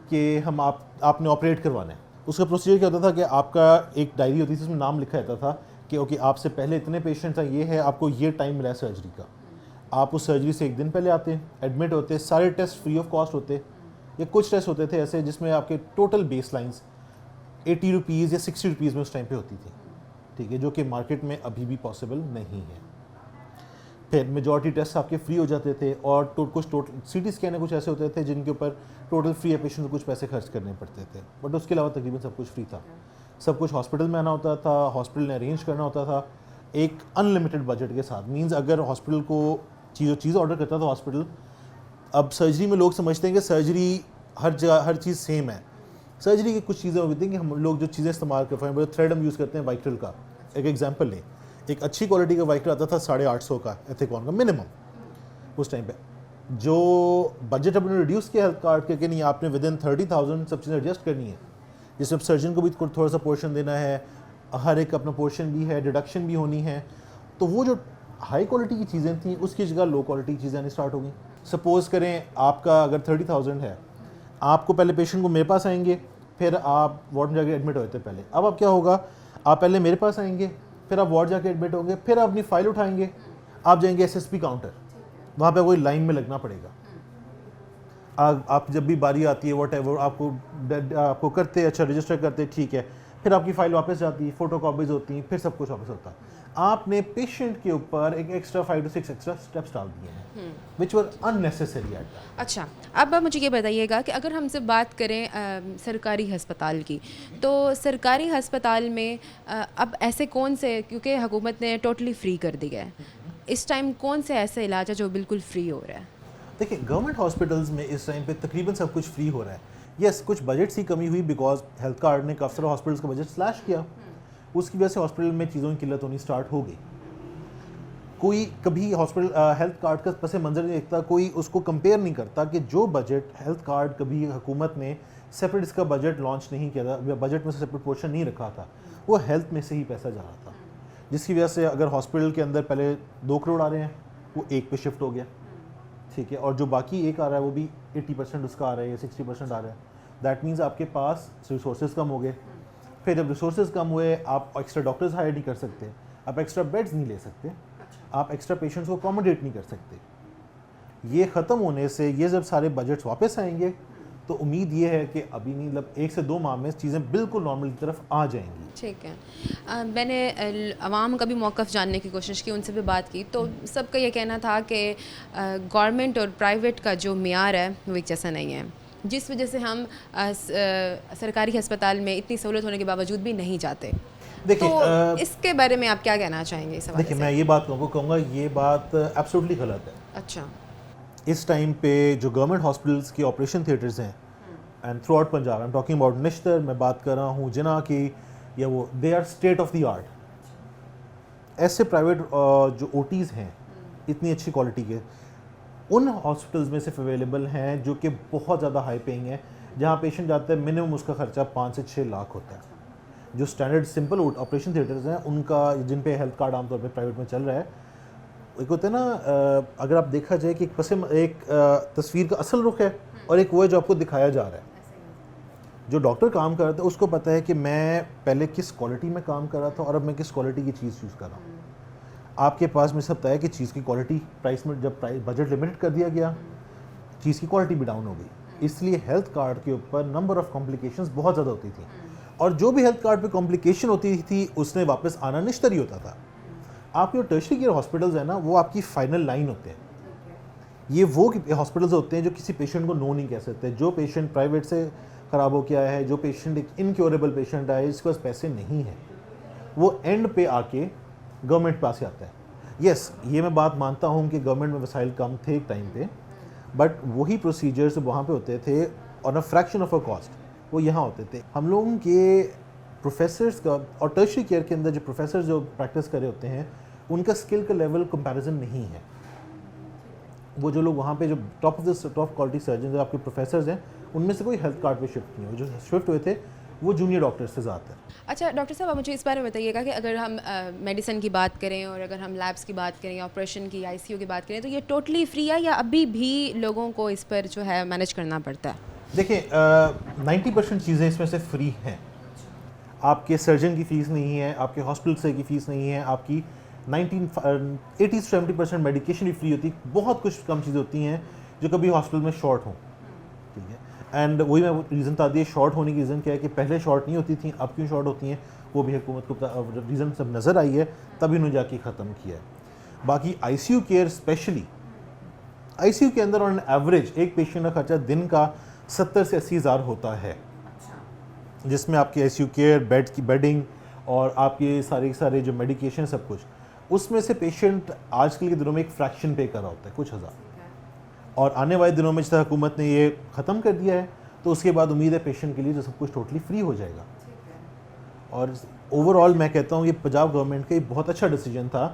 कि हम आपने ऑपरेट करवाना है, उसका प्रोसीजर क्या होता था कि आपका एक डायरी होती थी, उसमें नाम लिखा रहता था कि ओके आपसे पहले इतने पेशेंट्स हैं, ये है, आपको ये टाइम मिला है सर्जरी का। आप उस सर्जरी से एक दिन पहले आते हैं, एडमिट होते, सारे टेस्ट फ्री ऑफ कॉस्ट होते, या कुछ टेस्ट होते थे ऐसे जिसमें आपके टोटल बेस लाइन्स 80 रुपीज़ या 60 रुपीज़ में उस टाइम पे होती थी, ठीक है, जो कि मार्केट में अभी भी पॉसिबल नहीं है। फिर मेजॉरिटी टेस्ट आपके फ्री हो जाते थे, और कुछ टोटल CT स्कैन कुछ ऐसे होते थे जिनके ऊपर टोटल फ्री है, पेशेंट को कुछ पैसे खर्च करने पड़ते थे, बट उसके अलावा तकरीबन सब कुछ फ्री था। सब कुछ हॉस्पिटल में आना होता था, हॉस्पिटल ने अरेंज करना होता था एक अनलिमिटेड बजट के साथ। मींस अगर हॉस्पिटल को चीज़ ऑर्डर करता था हॉस्पिटल, अब सर्जरी में लोग समझते हैं कि सर्जरी हर जगह हर चीज़ सेम है। सर्जरी की कुछ चीज़ें होती हैं कि हम लोग जो चीज़ें इस्तेमाल करते हैं, थ्रेड हम यूज़ करते हैं वाइट्रल का, एक एग्जांपल लें, एक अच्छी क्वालिटी का वाइट्रल आता था 850 का एथिकॉन का मिनिमम उस टाइम पे। जो बजट अपने रिड्यूस किया हेल्थ कार्ड के कि नहीं, आपने विद इन 30,000 सब चीज़ें एडजस्ट करनी है, जिसमें सर्जन को भी थोड़ा सा पोर्शन देना है, हर एक अपना पोर्शन भी है, डिडक्शन भी होनी है। तो वो जो हाई क्वालिटी की चीज़ें थी उसकी जगह लो क्वालिटी की चीज़ें आनी स्टार्ट हो गई। सपोज़ करें आपका अगर 30,000 है, आपको पहले पेशेंट को मेरे पास आएंगे, फिर आप वार्ड में जाके एडमिट होते थे पहले। अब क्या होगा, आप पहले मेरे पास आएंगे, फिर आप वार्ड जाके एडमिट होंगे, फिर आप अपनी फ़ाइल उठाएंगे, आप जाएंगे SSP काउंटर, वहाँ पे कोई लाइन में लगना पड़ेगा। आप जब भी बारी आती है वट एवर आपको करते, अच्छा रजिस्टर करते, ठीक है, फिर आपकी फ़ाइल वापस जाती है, फ़ोटो कॉपीज़ होती हैं, फिर सब कुछ वापस होता है। आपने पेशेंट के ऊपर एक एक्स्ट्रा 5 to 6 एक्स्ट्रा स्टेप्स डाल दिए हैं, विच वर अननेसेसरी एट दैट। अच्छा, अब आप मुझे ये बताइएगा कि अगर हमसे बात करें सरकारी हस्पताल की, तो सरकारी हस्पताल में अब ऐसे कौन से, क्योंकि हुकूमत ने टोटली फ्री कर दिया है, इस टाइम कौन से ऐसे इलाज है जो बिल्कुल फ्री हो रहा है? देखिए, गवर्नमेंट हॉस्पिटल्स में इस टाइम पे तकरीबन सब कुछ फ्री हो रहा है। यस, कुछ बजट सी कमी हुई बिकॉज हेल्थ कार्ड ने काफ़ी सारे हॉस्पिटल्स का बजट स्लैश किया, उसकी वजह से हॉस्पिटल में चीज़ों की किल्लत होनी स्टार्ट हो गई। कोई कभी हॉस्पिटल हेल्थ कार्ड का पस मंज़र नहीं देखता, कोई उसको कंपेयर नहीं करता कि जो बजट हेल्थ कार्ड कभी हुकूमत ने सेपरेट इसका बजट लॉन्च नहीं किया था, बजट में से सेपरेट पोर्शन नहीं रखा था, वो हेल्थ में से ही पैसा जा रहा था, जिसकी वजह से अगर हॉस्पिटल के अंदर पहले 2 करोड़ आ रहे हैं, वो 1 पे शिफ्ट हो गया, ठीक है, और जो बाकी 1 आ रहा है वो भी 80% उसका आ रहा है या 60% आ रहा है। दैट मीन्स आपके पास रिसोर्सेज कम हो गए। फिर जब रिसोर्सेज कम हुए, आप एक्स्ट्रा डॉक्टर्स हायर नहीं कर सकते, आप एक्स्ट्रा बेड्स नहीं ले सकते, आप एक्स्ट्रा पेशेंट्स को अकोमोडेट नहीं कर सकते। ये ख़त्म होने से ये जब सारे बजट्स वापस आएंगे तो उम्मीद ये है कि अभी नहीं, मतलब 1 से 2 माह में चीज़ें बिल्कुल नॉर्मल की तरफ आ जाएंगी। ठीक है, मैंने आवाम का भी मौक़िफ़ जानने की कोशिश की, उनसे भी बात की, तो सबका ये कहना था कि गवर्नमेंट और प्राइवेट का जो मेयार है वो एक जैसा नहीं है, जिस वजह से हम सरकारी अस्पताल में इतनी सहूलत होने के बावजूद भी नहीं जाते। देखिए, तो इसके बारे में आप क्या कहना चाहेंगे इस हवाले से? देखिए, मैं ये बात कहूँगा, ये बात एब्सोल्युटली गलत है। अच्छा, इस टाइम पे जो गवर्नमेंट हॉस्पिटल्स की ऑपरेशन थिएटर्स हैं and throughout Punjab, I am talking about Nishtar, मैं बात कर रहा हूँ जिना की, या वो they are state of the art. ऐसे प्राइवेट जो OTs हैं इतनी अच्छी क्वालिटी के, उन हॉस्पिटल्स में सिर्फ अवेलेबल हैं जो कि बहुत ज़्यादा हाई पेइंग है, जहाँ पेशेंट जाता है मिनिमम उसका खर्चा 5 से 6 लाख होता है। जो स्टैंडर्ड सिंपल ऑपरेशन थिएटर्स हैं उनका, जिन पे हेल्थ कार्ड आमतौर पे प्राइवेट में चल रहा है, एक होता है ना, अगर आप देखा जाए कि एक तस्वीर का असल रुख है और एक वो है जो आपको दिखाया जा रहा है। जो डॉक्टर काम कर रहा था उसको पता है कि मैं पहले किस क्वालिटी में काम कर रहा था और अब मैं किस क्वालिटी की चीज़ यूज़ कर रहा हूँ। आपके पास में सब तय है कि चीज़ की क्वालिटी, प्राइस में जब बजट लिमिटेड कर दिया गया, चीज़ की क्वालिटी भी डाउन हो गई। इसलिए हेल्थ कार्ड के ऊपर नंबर ऑफ़ कॉम्प्लिकेशंस बहुत ज़्यादा होती थी, और जो भी हेल्थ कार्ड पे कॉम्प्लिकेशन होती थी उसने वापस आना निश्तर ही होता था। आपके जो टर्शरी केयर हॉस्पिटल्स हैं ना, वो आपकी फाइनल लाइन होते हैं। ये वो हॉस्पिटल्स होते हैं जो किसी पेशेंट को नो नहीं कह सकते। जो पेशेंट प्राइवेट से ख़राब हो गया है, जो पेशेंट एक इनक्योरेबल पेशेंट है, इसके पास पैसे नहीं है, वो एंड पे आके गवर्नमेंट पास आता है। यस, ये मैं बात मानता हूँ कि गवर्नमेंट में वसाइल कम थे एक टाइम पे, बट वही प्रोसीजर्स वहाँ पे होते थे on a fraction of a cost, वो यहाँ होते थे। हम लोगों के प्रोफेसर्स का और टर्शरी केयर के अंदर जो प्रोफेसर जो प्रैक्टिस कर रहे होते हैं, उनका स्किल का लेवल कंपैरिजन नहीं है। वो जो लोग वहाँ पे जो टॉप क्वालिटी सर्जन जो आपके प्रोफेसर्स हैं, उनमें से कोई हेल्थ कार्ड पे शिफ्ट नहीं हुए। जो शिफ्ट हुए थे वो जूनियर डॉक्टर्स से ज़्यादा है। अच्छा डॉक्टर साहब, आप मुझे इस बारे में बताइएगा कि अगर हम मेडिसिन की बात करें और अगर हम लैब्स की बात करें, ऑपरेशन की, आईसीयू की बात करें, तो ये टोटली फ्री है या अभी भी लोगों को इस पर जो है मैनेज करना पड़ता है? देखिए, 90% चीज़ें इसमें से फ्री हैं। आपके सर्जन की फ़ीस नहीं है, आपके हॉस्पिटल से की फ़ीस नहीं है, आपकी 80-70% मेडिकेशन भी फ्री होती है। बहुत कुछ कम चीज़ें होती हैं जो कभी हॉस्पिटल में शॉर्ट हों, ठीक है। एंड वही मैं रीज़न बता दिए, शॉर्ट होने की रीज़न क्या है कि पहले शॉर्ट नहीं होती थी, अब क्यों शॉर्ट होती हैं वो भी हुकूमत को रीज़न सब नज़र आई है, तभी उन्होंने जाके ख़त्म किया है। बाकी आईसीयू केयर, स्पेशली आईसीयू के अंदर ऑन एवरेज एक पेशेंट का खर्चा दिन का 70 से 80 हज़ार होता है, जिसमें आपकी आईसीयू केयर, बेड की बेडिंग और आपके सारे जो मेडिकेशन सब कुछ, उसमें से पेशेंट आजकल के दिनों में एक फ्रैक्शन पे कर रहा होता है, कुछ हज़ार। और आने वाले दिनों में जैसे हुकूमत ने ये ख़त्म कर दिया है, तो उसके बाद उम्मीद है पेशेंट के लिए जो सब कुछ टोटली फ्री हो जाएगा। और ओवरऑल मैं कहता हूँ ये पंजाब गवर्नमेंट का एक बहुत अच्छा डिसीजन था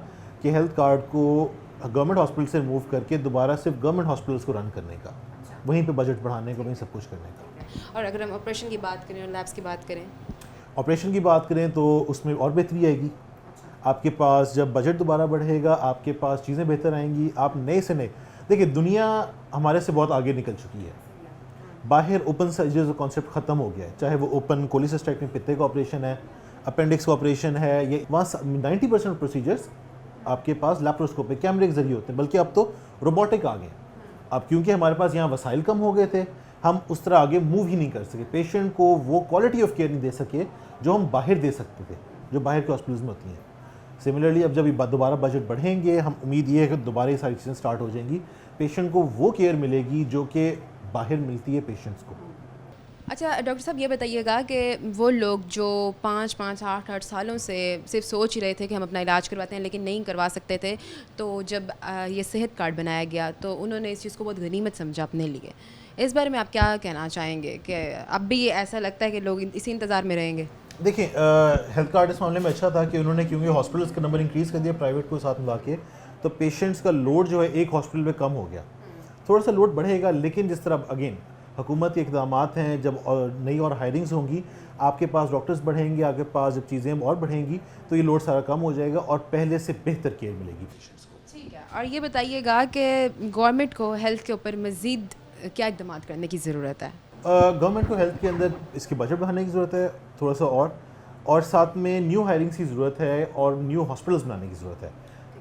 कि हेल्थ कार्ड को गवर्नमेंट हॉस्पिटल से रिमूव करके दोबारा सिर्फ गवर्नमेंट हॉस्पिटल्स को रन करने का, वहीं पे बजट बढ़ाने का, वहीं सब कुछ करने का। और अगर हम ऑपरेशन की बात करें और लैब्स की बात करें, ऑपरेशन की बात करें तो उसमें और बेहतरी आएगी। आपके पास जब बजट दोबारा बढ़ेगा, आपके पास चीज़ें बेहतर आएंगी। आप नए से नए, देखिए दुनिया हमारे से बहुत आगे निकल चुकी है। बाहर ओपन सर्जरी का कॉन्सेप्ट ख़त्म हो गया है, चाहे वो ओपन कोलिसिस्टेक्टमी पित्ते का ऑपरेशन है, अपेंडिक्स का ऑपरेशन है, ये वहाँ 90% प्रोसीजर्स आपके पास लैप्रोस्कोपिक कैमरे के जरिए होते हैं, बल्कि अब तो रोबोटिक आ गए। अब क्योंकि हमारे पास यहाँ वसाइल कम हो गए थे, हम उस तरह आगे मूव ही नहीं कर सके, पेशेंट को वो क्वालिटी ऑफ केयर नहीं दे सके जो हम बाहर दे सकते थे, जो बाहर के हॉस्पिटल्स में होती हैं। सिमिलरली अब जब दोबारा बजट बढ़ेंगे, हम उम्मीद ये है कि दोबारा ये सारी चीज़ें स्टार्ट हो जाएंगी, पेशेंट को वो केयर मिलेगी जो कि बाहर मिलती है पेशेंट्स को। अच्छा डॉक्टर साहब, ये बताइएगा कि वो लोग जो 5-5, 8-8 सालों से सिर्फ सोच ही रहे थे कि हम अपना इलाज करवाते हैं लेकिन नहीं करवा सकते थे, तो जब ये सेहत कार्ड बनाया गया तो उन्होंने इस चीज़ को बहुत गनीमत समझा अपने लिए। इस बारे में आप क्या कहना चाहेंगे कि अब भी ये ऐसा लगता है कि लोग इसी इंतज़ार में रहेंगे? देखिए, हेल्थ कार्ड इस मामले में अच्छा था कि उन्होंने, क्योंकि हॉस्पिटल्स का नंबर इंक्रीज़ कर दिया प्राइवेट को साथ मिला के, तो पेशेंट्स का लोड जो है एक हॉस्पिटल में कम हो गया। थोड़ा सा लोड बढ़ेगा, लेकिन जिस तरह अगेन हुकूमती इक़दाम हैं, जब नई और हायरिंग्स होंगी, आपके पास डॉक्टर्स बढ़ेंगे, आपके पास जब चीज़ें और बढ़ेंगी तो ये लोड सारा कम हो जाएगा और पहले से बेहतर केयर मिलेगी पेशेंट्स को। ठीक है, और ये बताइएगा कि गवर्नमेंट को हेल्थ के ऊपर मज़ीद क्या इक़दाम करने की ज़रूरत है? गवर्नमेंट को हेल्थ के अंदर इसके बजट बढ़ाने की ज़रूरत है थोड़ा सा, और साथ में न्यू हायरिंग्स की ज़रूरत है और न्यू हॉस्पिटल्स बनाने की ज़रूरत है।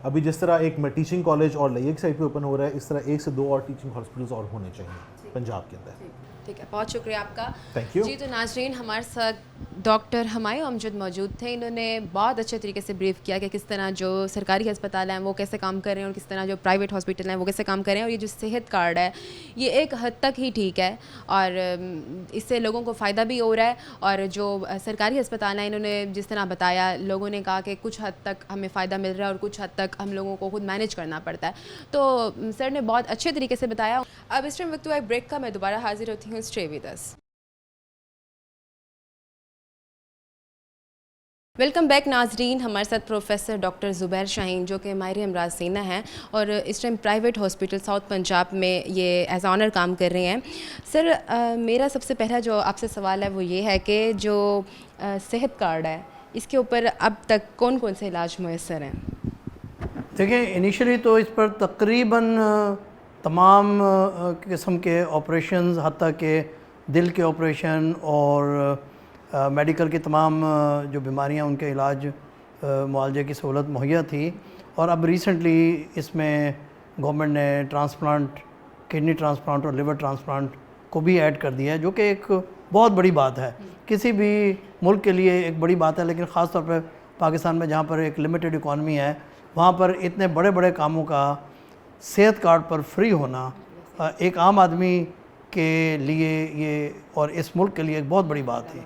अभी जिस तरह एक टीचिंग कॉलेज और लैक साइड पे ओपन हो रहा है, इस तरह 1 से 2 और टीचिंग हॉस्पिटल्स और होने चाहिए पंजाब के अंदर। ठीक है, बहुत शुक्रिया आपका। थैंक यू जी। तो नाजरीन, हमारे साथ डॉक्टर हमायूं अमजद मौजूद थे। इन्होंने बहुत अच्छे तरीके से ब्रीफ किया कि किस तरह जो सरकारी अस्पताल हैं वो कैसे काम कर रहे हैं और किस तरह जो प्राइवेट हॉस्पिटल हैं वो कैसे काम कर रहे हैं। और ये जो सेहत कार्ड है ये एक हद तक ही ठीक है और इससे लोगों को फ़ायदा भी हो रहा है। और जो सरकारी अस्पताल हैं, इन्होंने जिस तरह बताया, लोगों ने कहा कि कुछ हद तक हमें फ़ायदा मिल रहा है और कुछ हद तक हम लोगों को खुद मैनेज करना पड़ता है। तो सर ने बहुत अच्छे तरीके से बताया। अब इस टाइम वक्त हुआ ब्रेक का, मैं दोबारा हाजिर होती हूँ। Stay with us. Welcome back नाजरीन। हमारे साथ प्रोफेसर डॉक्टर ज़ुबैर शाहीन जो कि माहिर अमराज सीना हैं और इस time private hospital south Punjab में ये एज ऑनर काम कर रहे हैं। सर, मेरा सबसे पहला जो आपसे सवाल है वो ये है कि जो सेहत कार्ड है, इसके ऊपर अब तक कौन कौन से इलाज मुयस्सर हैं? देखिए, इनिशियली तो इस पर तकरीबन तमाम किस्म के ऑपरेशंस, हत्ता के दिल के ऑपरेशन और मेडिकल की तमाम जो बीमारियां उनके इलाज मुआवजे की सहूलत मुहैया थी। और अब रिसेंटली इसमें गवर्नमेंट ने ट्रांसप्लांट, किडनी ट्रांसप्लांट और लिवर ट्रांसप्लांट को भी ऐड कर दिया है, जो कि एक बहुत बड़ी बात है, किसी भी मुल्क के लिए एक बड़ी बात है। लेकिन ख़ास तौर पर पाकिस्तान में, जहाँ पर एक लिमिटेड इकॉनमी है, वहाँ पर इतने बड़े बड़े कामों का सेहत कार्ड पर फ्री होना एक आम आदमी के लिए ये और इस मुल्क के लिए एक बहुत बड़ी बात थी।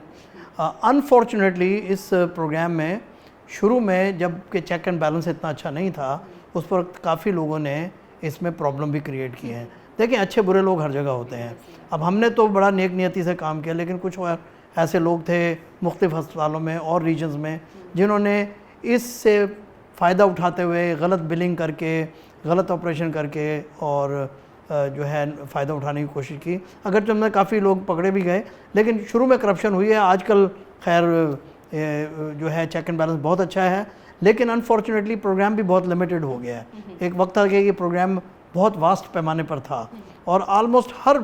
अनफॉर्चुनेटली इस प्रोग्राम में शुरू में जब कि चेक एंड बैलेंस इतना अच्छा नहीं था, उस पर काफ़ी लोगों ने इसमें प्रॉब्लम भी क्रिएट किए हैं। देखिए, अच्छे बुरे लोग हर जगह होते हैं। अब हमने तो बड़ा नेक नियति से काम किया, लेकिन कुछ और ऐसे लोग थे मुख्तलिफ़ अस्पतालों में और रीजन्स में जिन्होंने इससे फ़ायदा उठाते हुए गलत बिलिंग करके, गलत ऑपरेशन करके और जो है फ़ायदा उठाने की कोशिश की। अगर तो हमने काफ़ी लोग पकड़े भी गए, लेकिन शुरू में करप्शन हुई है। आजकल खैर जो है चेक एंड बैलेंस बहुत अच्छा है, लेकिन अनफॉर्चुनेटली प्रोग्राम भी बहुत लिमिटेड हो गया है। एक वक्त था कि ये प्रोग्राम बहुत वास्ट पैमाने पर था और आलमोस्ट हर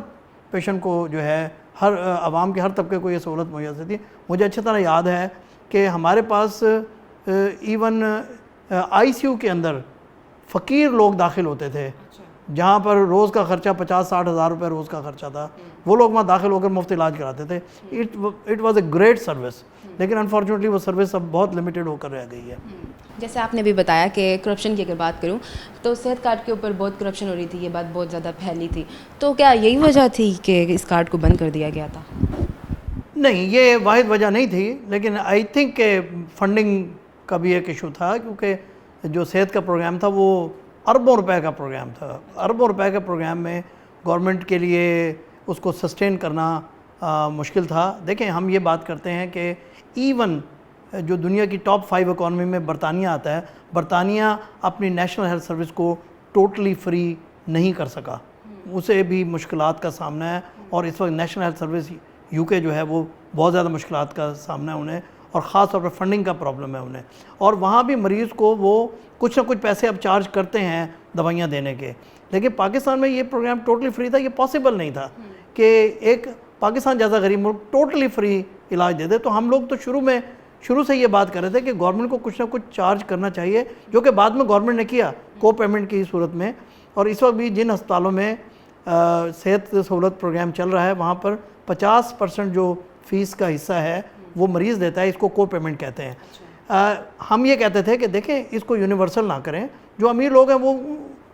पेशेंट को जो है, हर आवाम के हर तबके को ये सहूलत मुहैया थी। मुझे अच्छी तरह याद है कि हमारे पास इवन ICU के अंदर फ़कीर लोग दाखिल होते थे, जहाँ पर रोज़ का ख़र्चा 50-60 हज़ार रुपये रोज़ का ख़र्चा था। वो लोग वहाँ दाखिल होकर मुफ्त इलाज कराते थे। It was a great service, लेकिन अनफॉर्चुनेटली वो सर्विस अब बहुत लिमिटेड होकर रह गई है। जैसे आपने भी बताया कि करप्शन की अगर बात करूं तो सेहत कार्ड के ऊपर बहुत करप्शन हो रही थी, ये बात बहुत ज़्यादा फैली थी, तो क्या यही वजह थी कि इस कार्ड को बंद कर दिया गया था? नहीं, ये वाहिद वजह नहीं थी, लेकिन आई थिंक के फंडिंग का भी एक इशू था, क्योंकि जो सेहत का प्रोग्राम था वो अरबों रुपए का प्रोग्राम था। अरबों रुपए के प्रोग्राम में गवर्नमेंट के लिए उसको सस्टेन करना मुश्किल था। देखें, हम ये बात करते हैं कि इवन जो दुनिया की टॉप 5 इकॉनमी में बरतानिया आता है, बरतानिया अपनी नेशनल हेल्थ सर्विस को टोटली फ्री नहीं कर सका, उसे भी मुश्किलात का सामना है। और इस वक्त नेशनल हेल्थ सर्विस UK जो है वो बहुत ज़्यादा मुश्किलात का सामना है उन्हें, और ख़ास तौर पर फंडिंग का प्रॉब्लम है उन्हें। और वहाँ भी मरीज़ को वो कुछ ना कुछ पैसे अब चार्ज करते हैं दवाइयाँ देने के। लेकिन पाकिस्तान में ये प्रोग्राम टोटली फ्री था। ये पॉसिबल नहीं था कि एक पाकिस्तान जैसा गरीब मुल्क टोटली फ्री इलाज दे दे। तो हम लोग तो शुरू से ये बात कर रहे थे कि गवर्नमेंट को कुछ ना कुछ चार्ज करना चाहिए, जो कि बाद में गवर्नमेंट ने किया को पेमेंट की सूरत में। और इस वक्त भी जिन अस्पतालों में सेहत सहूलत प्रोग्राम चल रहा है, वहाँ पर 50% जो फ़ीस का हिस्सा है वो मरीज़ देता है। इसको को पेमेंट कहते हैं। हम ये कहते थे कि देखें, इसको यूनिवर्सल ना करें, जो अमीर लोग हैं वो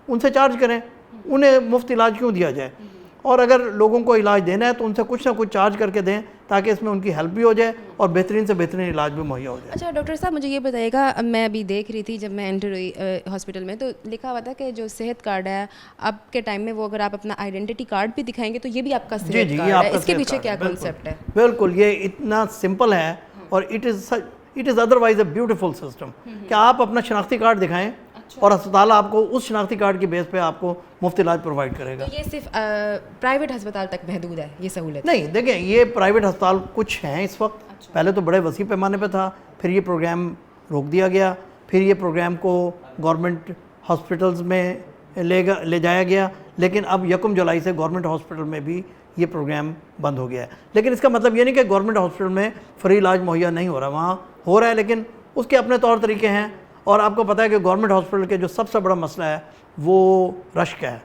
उनसे चार्ज करें, उन्हें मुफ्त इलाज क्यों दिया जाए। और अगर लोगों को इलाज देना है तो उनसे कुछ ना कुछ चार्ज करके दें, ताकि इसमें उनकी हेल्प भी हो जाए और बेहतरीन से बेहतरीन इलाज भी मुहैया हो जाए। अच्छा डॉक्टर साहब, मुझे ये बताइएगा, मैं अभी देख रही थी जब मैं एंटर हुई हॉस्पिटल में, तो लिखा हुआ था कि जो सेहत कार्ड है अब के टाइम में, वो अगर आप अपना आइडेंटिटी कार्ड भी दिखाएंगे तो ये भी आपका सेहत कार्ड है। इसके पीछे क्या कॉन्सेप्ट है? बिल्कुल, ये इतना सिंपल है और it is otherwise a beautiful system कि आप अपना शनाख्ती कार्ड दिखाएं और अस्पताल आपको उस शनाख्ती कार्ड की बेस पे आपको मुफ्त इलाज प्रोवाइड करेगा। तो ये सिर्फ प्राइवेट अस्पताल तक महदूद है ये सहूलत? नहीं, देखें, ये प्राइवेट अस्पताल कुछ हैं इस वक्त। पहले तो बड़े वसी पैमाने पे था, फिर ये प्रोग्राम रोक दिया गया, फिर ये प्रोग्राम को गवर्नमेंट हॉस्पिटल्स में ले जाया गया। लेकिन अब 1 जुलाई से गवर्नमेंट हॉस्पिटल में भी ये प्रोग्राम बंद हो गया है। लेकिन इसका मतलब ये नहीं कि गवर्नमेंट हॉस्पिटल में फ्री इलाज मुहैया नहीं हो रहा, वहाँ हो रहा है, लेकिन उसके अपने तौर तरीके हैं। और आपको पता है कि गवर्नमेंट हॉस्पिटल के जो सबसे बड़ा मसला है वो रश का है,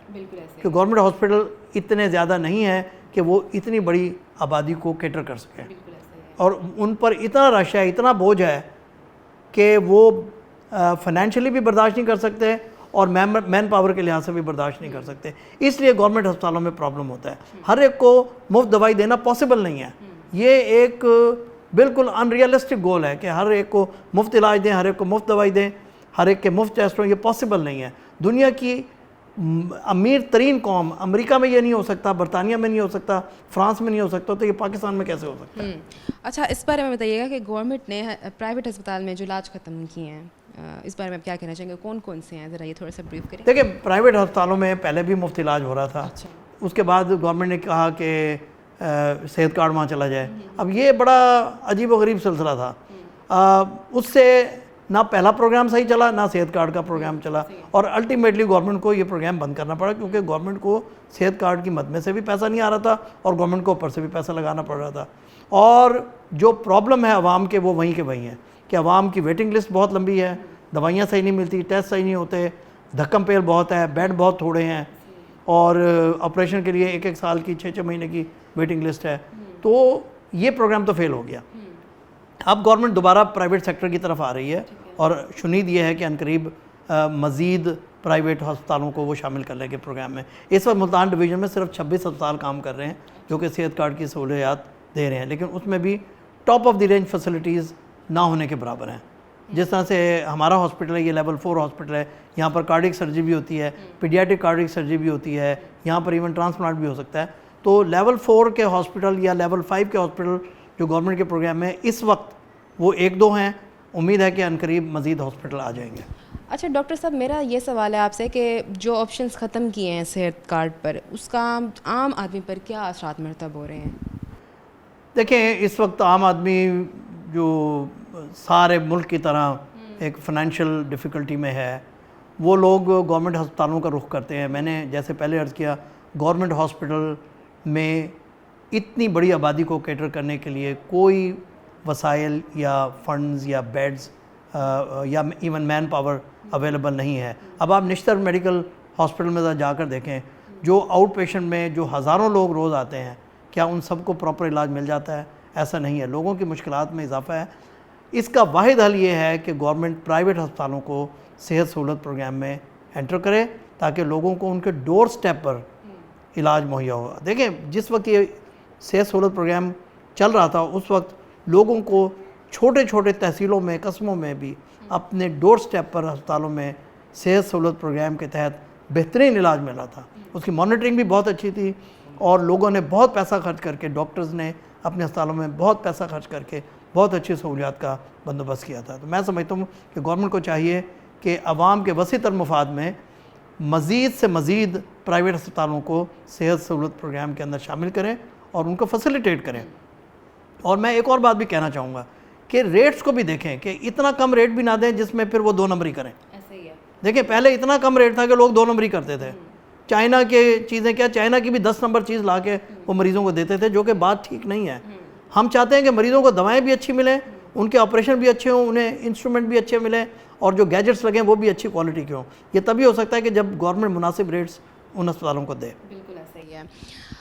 कि गवर्नमेंट हॉस्पिटल इतने ज़्यादा नहीं है कि वो इतनी बड़ी आबादी को कैटर कर सकें, और उन पर इतना रश है, इतना बोझ है कि वो फाइनेंशियली भी बर्दाश्त नहीं कर सकते और मैन पावर के लिहाज से भी बर्दाश्त नहीं कर सकते। इसलिए गवर्नमेंट अस्पतालों में प्रॉब्लम होता है। हर एक को मुफ्त दवाई देना पॉसिबल नहीं है। ये एक बिल्कुल अनरियलिस्टिक गोल है कि हर एक को मुफ्त इलाज दें, हर एक को मुफ्त दवाई दें, हर एक के मुफ्त टेस्ट हों। ये पॉसिबल नहीं है। दुनिया की अमीर तरीन कौम, अमेरिका में ये नहीं हो सकता, बरतानिया में नहीं हो सकता, फ्रांस में नहीं हो सकता, तो ये पाकिस्तान में कैसे हो सकता है? अच्छा, इस बारे में बताइएगा कि गवर्नमेंट ने प्राइवेट अस्पताल में जो इलाज ख़त्म किए हैं, इस बारे में आप क्या कहना चाहेंगे? कौन कौन से हैं, ज़रा ये थोड़ा सा ब्रीफ करें। देखिए, प्राइवेट अस्पतालों में पहले भी मुफ्त इलाज हो रहा था। उसके बाद गवर्नमेंट ने कहा कि सेहत कार्ड वहाँ चला जाए। अब ये बड़ा अजीब व गरीब सिलसिला था। उससे ना पहला प्रोग्राम सही चला, ना सेहत कार्ड का प्रोग्राम चला, और अल्टीमेटली गवर्नमेंट को ये प्रोग्राम बंद करना पड़ा, क्योंकि गवर्नमेंट को सेहत कार्ड की मद में से भी पैसा नहीं आ रहा था और गवर्नमेंट को ऊपर से भी पैसा लगाना पड़ रहा था। और जो प्रॉब्लम है आवाम के, वो वहीं के वहीं है कि आवाम की वेटिंग लिस्ट बहुत लंबी है, दवाइयाँ सही नहीं मिलती, टेस्ट सही नहीं होते, धक्कम पेल बहुत है, बेड बहुत थोड़े हैं, और ऑपरेशन के लिए 1-1 साल की 6-6 महीने की वेटिंग लिस्ट है। तो ये प्रोग्राम तो फेल हो गया। अब गवर्नमेंट दोबारा प्राइवेट सेक्टर की तरफ आ रही है और शुनीद ये है कि अनकरीब मज़ीद प्राइवेट अस्पतालों को वो शामिल कर लेंगे प्रोग्राम में। इस वक्त मुल्तान डिवीज़न में सिर्फ 26 अस्पताल काम कर रहे हैं जो कि सेहत कार्ड की सहूलियात दे रहे हैं, लेकिन उसमें भी top of the range facilities ना होने के बराबर हैं। जिस तरह से हमारा हॉस्पिटल है, ये लेवल 4 हॉस्पिटल है, यहाँ पर कार्डिक सर्जरी भी होती है, पीडियाट्रिक कार्डिक सर्जरी भी होती है, यहाँ पर इवन ट्रांसप्लांट भी हो सकता है। तो लेवल 4 के हॉस्पिटल या लेवल 5 के हॉस्पिटल जो गवर्नमेंट के प्रोग्राम में इस वक्त वो 1-2 हैं, उम्मीद है कि अनकरीब मज़ीद हॉस्पिटल आ जाएंगे। अच्छा डॉक्टर साहब, मेरा ये सवाल है आपसे कि जो ऑप्शंस ख़त्म किए हैं सेहत कार्ड पर, उसका आम आदमी पर क्या असरात मरतब हो रहे हैं? देखें, इस वक्त आम आदमी जो सारे मुल्क की तरह एक फ़ाइनेंशियल डिफ़िकल्टी में है, वो लोग गवर्नमेंट हस्पतालों का रुख करते हैं। मैंने जैसे पहले अर्ज़ किया, गवर्नमेंट हॉस्पिटल में इतनी बड़ी आबादी को कैटर करने के लिए कोई वसाइल या फंड्स या बेड्स या इवन मैन पावर अवेलेबल नहीं है। अब आप निश्तर मेडिकल हॉस्पिटल में जाकर देखें, जो आउट पेशेंट में जो हज़ारों लोग रोज़ आते हैं, क्या उन सबको प्रॉपर इलाज मिल जाता है? ऐसा नहीं है, लोगों की मुश्किलात में इजाफा है। इसका वाहिद हल ये है कि गवर्नमेंट प्राइवेट अस्पतालों को सेहत सहूलत प्रोग्राम में एंटर करे, ताकि लोगों को उनके डोर स्टेप पर इलाज मुहैया हो। देखें, जिस वक्त ये सेहत सहूलत प्रोग्राम चल रहा था, उस वक्त लोगों को छोटे छोटे तहसीलों में, कस्बों में भी अपने डोर स्टेप पर अस्पतालों में सेहत सहूलत प्रोग्राम के तहत बेहतरीन इलाज मिल रहा था। उसकी मॉनिटरिंग भी बहुत अच्छी थी और लोगों ने बहुत पैसा खर्च करके, डॉक्टर्स ने अपने अस्पतालों में बहुत पैसा खर्च करके बहुत अच्छी सहूलियात का बंदोबस्त किया था। तो मैं समझता हूँ कि गवर्नमेंट को चाहिए कि आवाम के वसी तर मफाद में मज़ीद से मज़ीद प्राइवेट अस्पतालों को सेहत सहूलत प्रोग्राम के अंदर शामिल करें और उनको फैसिलिटेट करें। और मैं एक और बात भी कहना चाहूँगा कि रेट्स को भी देखें कि इतना कम रेट भी ना दें जिसमें फिर वो 2 नंबरी करें। ऐसे ही है। देखिए, पहले इतना कम रेट था कि लोग 2 नंबरी करते थे। चाइना के चीज़ें क्या, चाइना की भी 10 नंबर चीज़ ला के वो मरीज़ों को देते थे, जो कि बात ठीक नहीं है। हम चाहते हैं कि मरीज़ों को दवाएं भी अच्छी मिलें, उनके ऑपरेशन भी अच्छे हों, उन्हें इंस्ट्रूमेंट भी अच्छे मिलें, और जो गैजेट्स लगें वो भी अच्छी क्वालिटी के हों। ये तभी हो सकता है कि जब गवर्नमेंट मुनासिब रेट्स उन अस्पतालों को दे। बिल्कुल ऐसा ही है।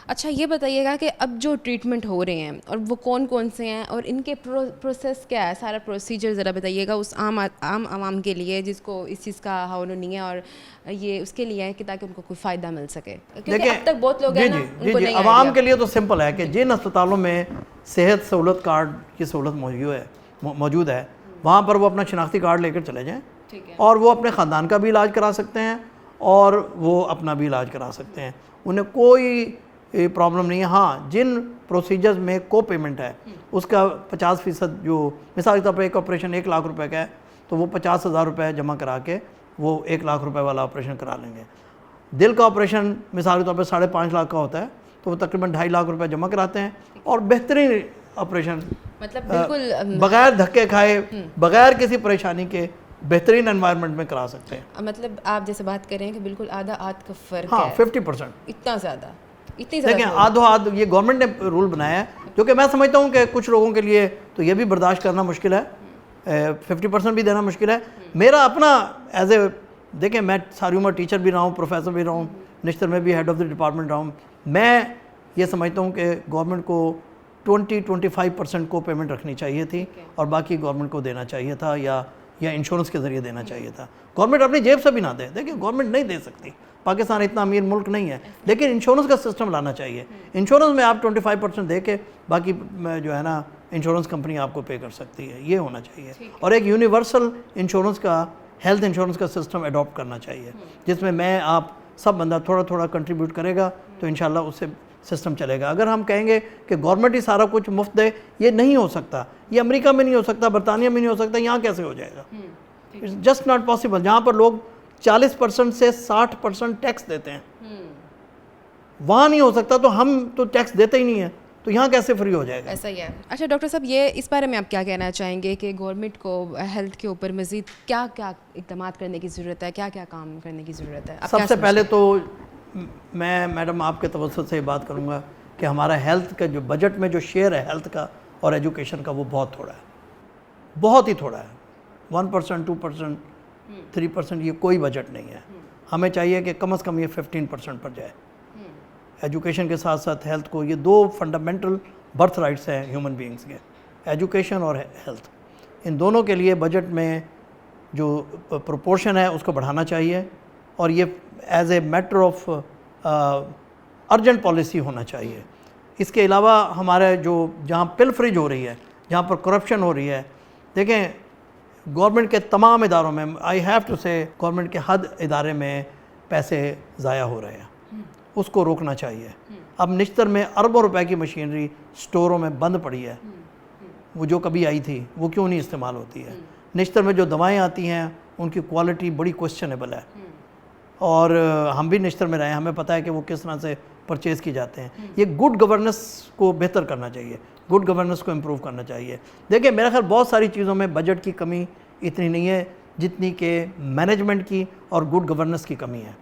अच्छा ये बताइएगा कि अब जो ट्रीटमेंट हो रहे हैं और वो कौन कौन से हैं और इनके प्रोसेस क्या है, सारा प्रोसीजर ज़रा बताइएगा उस आम आवाम के लिए जिसको इस चीज़ का हाउल नहीं है, और ये उसके लिए है कि ताकि उनको कोई फ़ायदा मिल सके। देखिए, अब तक बहुत लोग हैं ना, उनको नहीं आवाम के लिए तो सिंपल है कि जिन अस्पतालों में सेहत सहूलत कार्ड की सहूलत मौजूद है वहाँ पर वो अपना शनाख्ती कार्ड लेकर चले जाएँ और वो अपने ख़ानदान का भी इलाज करा सकते हैं और वो अपना भी इलाज करा सकते हैं। उन्हें कोई प्रॉब्लम नहीं है। हाँ, जिन प्रोसीजर्स में को पेमेंट है उसका 50% जो मिसाल के तौर पर एक ऑपरेशन 1 लाख रुपए का है तो वो 50,000 रुपये जमा करा के वो 1 लाख रुपए वाला ऑपरेशन करा लेंगे। दिल का ऑपरेशन मिसाल के तौर पर 5.5 लाख का होता है तो वो तकरीबन 2.5 लाख रुपए जमा कराते हैं और बेहतरीन ऑपरेशन, मतलब बिल्कुल बगैर धक्के खाए, बगैर किसी परेशानी के बेहतरीन एनवायरनमेंट में करा सकते हैं। मतलब आप जैसे बात कर रहे हैं कि बिल्कुल आधा आध का फ़र्क है। हाँ, 50%। इतना ज़्यादा, इतनी देखिए, आधो आध ये गवर्नमेंट ने रूल बनाया है, जो कि मैं समझता हूँ कि कुछ लोगों के लिए तो ये भी बर्दाश्त करना मुश्किल है, 50% भी देना मुश्किल है। मेरा अपना एज ए, देखें, मैं सारी उम्र टीचर भी रहा हूँ, प्रोफेसर भी रहा हूँ, निश्तर में भी हेड ऑफ़ द डिपार्टमेंट रहा हूँ। मैं ये समझता हूँ कि गवर्नमेंट को 20-25% को पेमेंट रखनी चाहिए थी और बाकी गवर्नमेंट को देना चाहिए था या इंश्योरेंस के ज़रिए देना चाहिए था। गवर्नमेंट अपनी जेब से भी ना दे, देखिए गवर्नमेंट नहीं दे सकती, पाकिस्तान इतना अमीर मुल्क नहीं है, लेकिन इंश्योरेंस का सिस्टम लाना चाहिए। इंश्योरेंस में आप 25% दे के बाकी जो है ना इंश्योरेंस कंपनी आपको पे कर सकती है, ये होना चाहिए। और एक यूनिवर्सल इंश्योरेंस का, हेल्थ इंश्योरेंस का सिस्टम अडॉप्ट करना चाहिए जिसमें मैं आप सब बंदा थोड़ा थोड़ा कंट्रीब्यूट करेगा तो इंशाल्लाह उससे सिस्टम चलेगा। अगर हम कहेंगे कि गवर्नमेंट ही सारा कुछ मुफ्त दे, ये नहीं हो सकता। ये अमेरिका में नहीं हो सकता, बरतानिया में नहीं हो सकता, यहाँ कैसे हो जाएगा? It's just not possible. जहाँ पर लोग 40% से 60% टैक्स देते हैं, वहाँ नहीं हो सकता। तो हम तो टैक्स देते ही नहीं है, तो यहाँ कैसे फ्री हो जाएगा? ऐसा ही है। अच्छा डॉक्टर साहब, ये इस बारे में आप क्या कहना चाहेंगे कि गवर्नमेंट को हेल्थ के ऊपर मज़ीद क्या क्या इक़दाम करने की ज़रूरत है, क्या क्या काम करने की ज़रूरत है? सबसे पहले तो मैं मैडम आपके तवज्जुह से बात करूँगा कि हमारा हेल्थ का जो बजट में जो शेयर है हेल्थ का और एजुकेशन का, वो बहुत थोड़ा है, बहुत ही थोड़ा है। 1%, 2%, 3% ये कोई बजट नहीं है। हमें चाहिए कि कम से कम ये 15% पर जाए। एजुकेशन के साथ साथ हेल्थ को, ये 2 फंडामेंटल बर्थ राइट्स हैं ह्यूमन बीइंग्स के, एजुकेशन और हेल्थ। इन दोनों के लिए बजट में जो प्रोपोर्शन है उसको बढ़ाना चाहिए और ये as a matter of urgent policy होना चाहिए। इसके अलावा हमारे जो जहाँ पिलफरेज हो रही है, जहाँ पर करप्शन हो रही है, देखें गवर्नमेंट के तमाम इदारों में, आई हैव टू से गवर्नमेंट के हद इदारे में पैसे ज़ाया हो रहे हैं, उसको रोकना चाहिए। अब निश्तर में अरबों रुपए की मशीनरी स्टोरों में बंद पड़ी है, वो जो कभी आई थी वो क्यों नहीं इस्तेमाल होती है। निश्तर में जो दवाएं आती हैं उनकी क्वालिटी बड़ी क्वेश्चनेबल है और हम भी निश्तर में रहे हैं, हमें पता है कि वो किस तरह से परचेज़ की जाते हैं। ये गुड गवर्नेंस को बेहतर करना चाहिए, गुड गवर्नेंस को इम्प्रूव करना चाहिए। देखिए मेरा ख्याल बहुत सारी चीज़ों में बजट की कमी इतनी नहीं है जितनी कि मैनेजमेंट की और गुड गवर्नेंस की कमी है।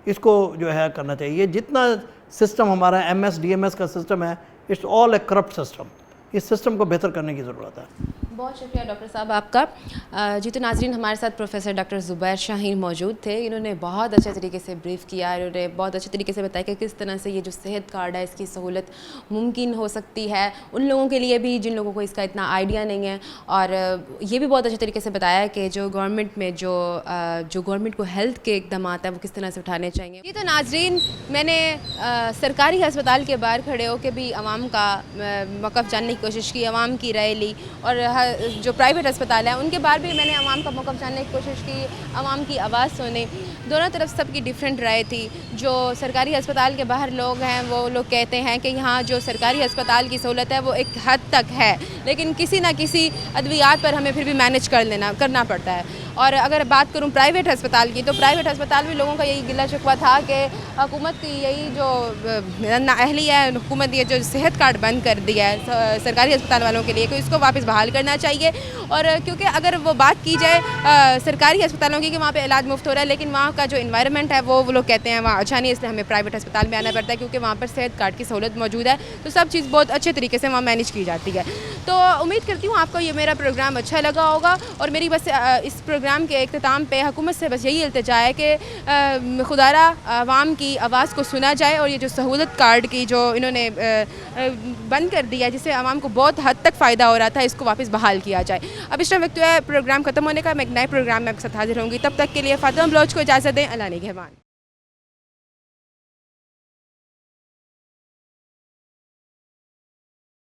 इसको जो है करना चाहिए। जितना सिस्टम हमारा MS-DMS का सिस्टम है, it's all A corrupt system. इस सिस्टम को बेहतर करने की ज़रूरत है। बहुत शुक्रिया डॉक्टर साहब आपका। जी तो नाजरीन, हमारे साथ प्रोफेसर डॉक्टर ज़ुबैर शाहीन मौजूद थे। इन्होंने बहुत अच्छे तरीके से ब्रीफ किया, इन्होंने बहुत अच्छे तरीके से बताया कि किस तरह से ये जो सेहत कार्ड है इसकी सहूलत मुमकिन हो सकती है उन लोगों के लिए भी जिन लोगों को इसका इतना आइडिया नहीं है। और ये भी बहुत अच्छे तरीके से बताया कि जो गवर्नमेंट में जो गवर्नमेंट को हेल्थ के इक़दाम है वो किस तरह से उठाने चाहिए। ये तो नाजरीन, मैंने सरकारी अस्पताल के बाहर खड़े होकर भी आवाम का मौक़िफ़ जानने की कोशिश की, आवाम की राय ली, और जो प्राइवेट अस्पताल है उनके बाहर भी मैंने आवाम का मौक़िफ़ जानने की कोशिश की, आवाम की आवाज़ सुनी। दोनों तरफ सबकी डिफरेंट राय थी। जो सरकारी अस्पताल के बाहर लोग हैं वो लोग कहते हैं कि यहाँ जो सरकारी अस्पताल की सहूलत है वो एक हद तक है, लेकिन किसी न किसी अद्वियात पर हमें फिर भी मैनेज करना पड़ता है। और अगर बात करूँ प्राइवेट अस्पताल की, तो प्राइवेट अस्पताल भी लोगों का यही गिला शिकवा था कि हुकूमत की यही जो नाअहली है, हुकूमत ये जो सेहत कार्ड बंद कर दिया है सरकारी अस्पताल वालों के लिए, तो इसको वापस बहाल करना चाहिए। और क्योंकि अगर वो बात की जाए सरकारी अस्पतालों की कि वहाँ पे इलाज मुफ्त हो रहा है, लेकिन वहाँ का जो इन्वायरमेंट है वो लोग कहते हैं वहाँ अच्छा नहीं, इसलिए हमें प्राइवेट अस्पताल में आना पड़ता है क्योंकि वहाँ पर सेहत कार्ड की सहूलत मौजूद है, तो सब चीज़ बहुत अच्छे तरीके से वहाँ मैनेज की जाती है। तो उम्मीद करती हूँ आपको ये मेरा प्रोग्राम अच्छा लगा होगा। और मेरी बस इस प्रोग्राम के इख्तिताम पे हुकूमत से बस यही इल्तिजा है कि खुदारा आवाम की आवाज़ को सुना जाए और ये जो सहूलत कार्ड की जो इन्होंने बंद कर दिया, जिससे आवाम को बहुत हद तक फ़ायदा हो रहा था, इसको वापस बहाल किया जाए। अब इस वक्त है प्रोग्राम ख़त्म होने का, मैं एक नए प्रोग्राम में आपके साथ हाजिर होंगी। तब तक के लिए फातिमा बलोच को इजाज़त दें। अल्लाह निगहबान।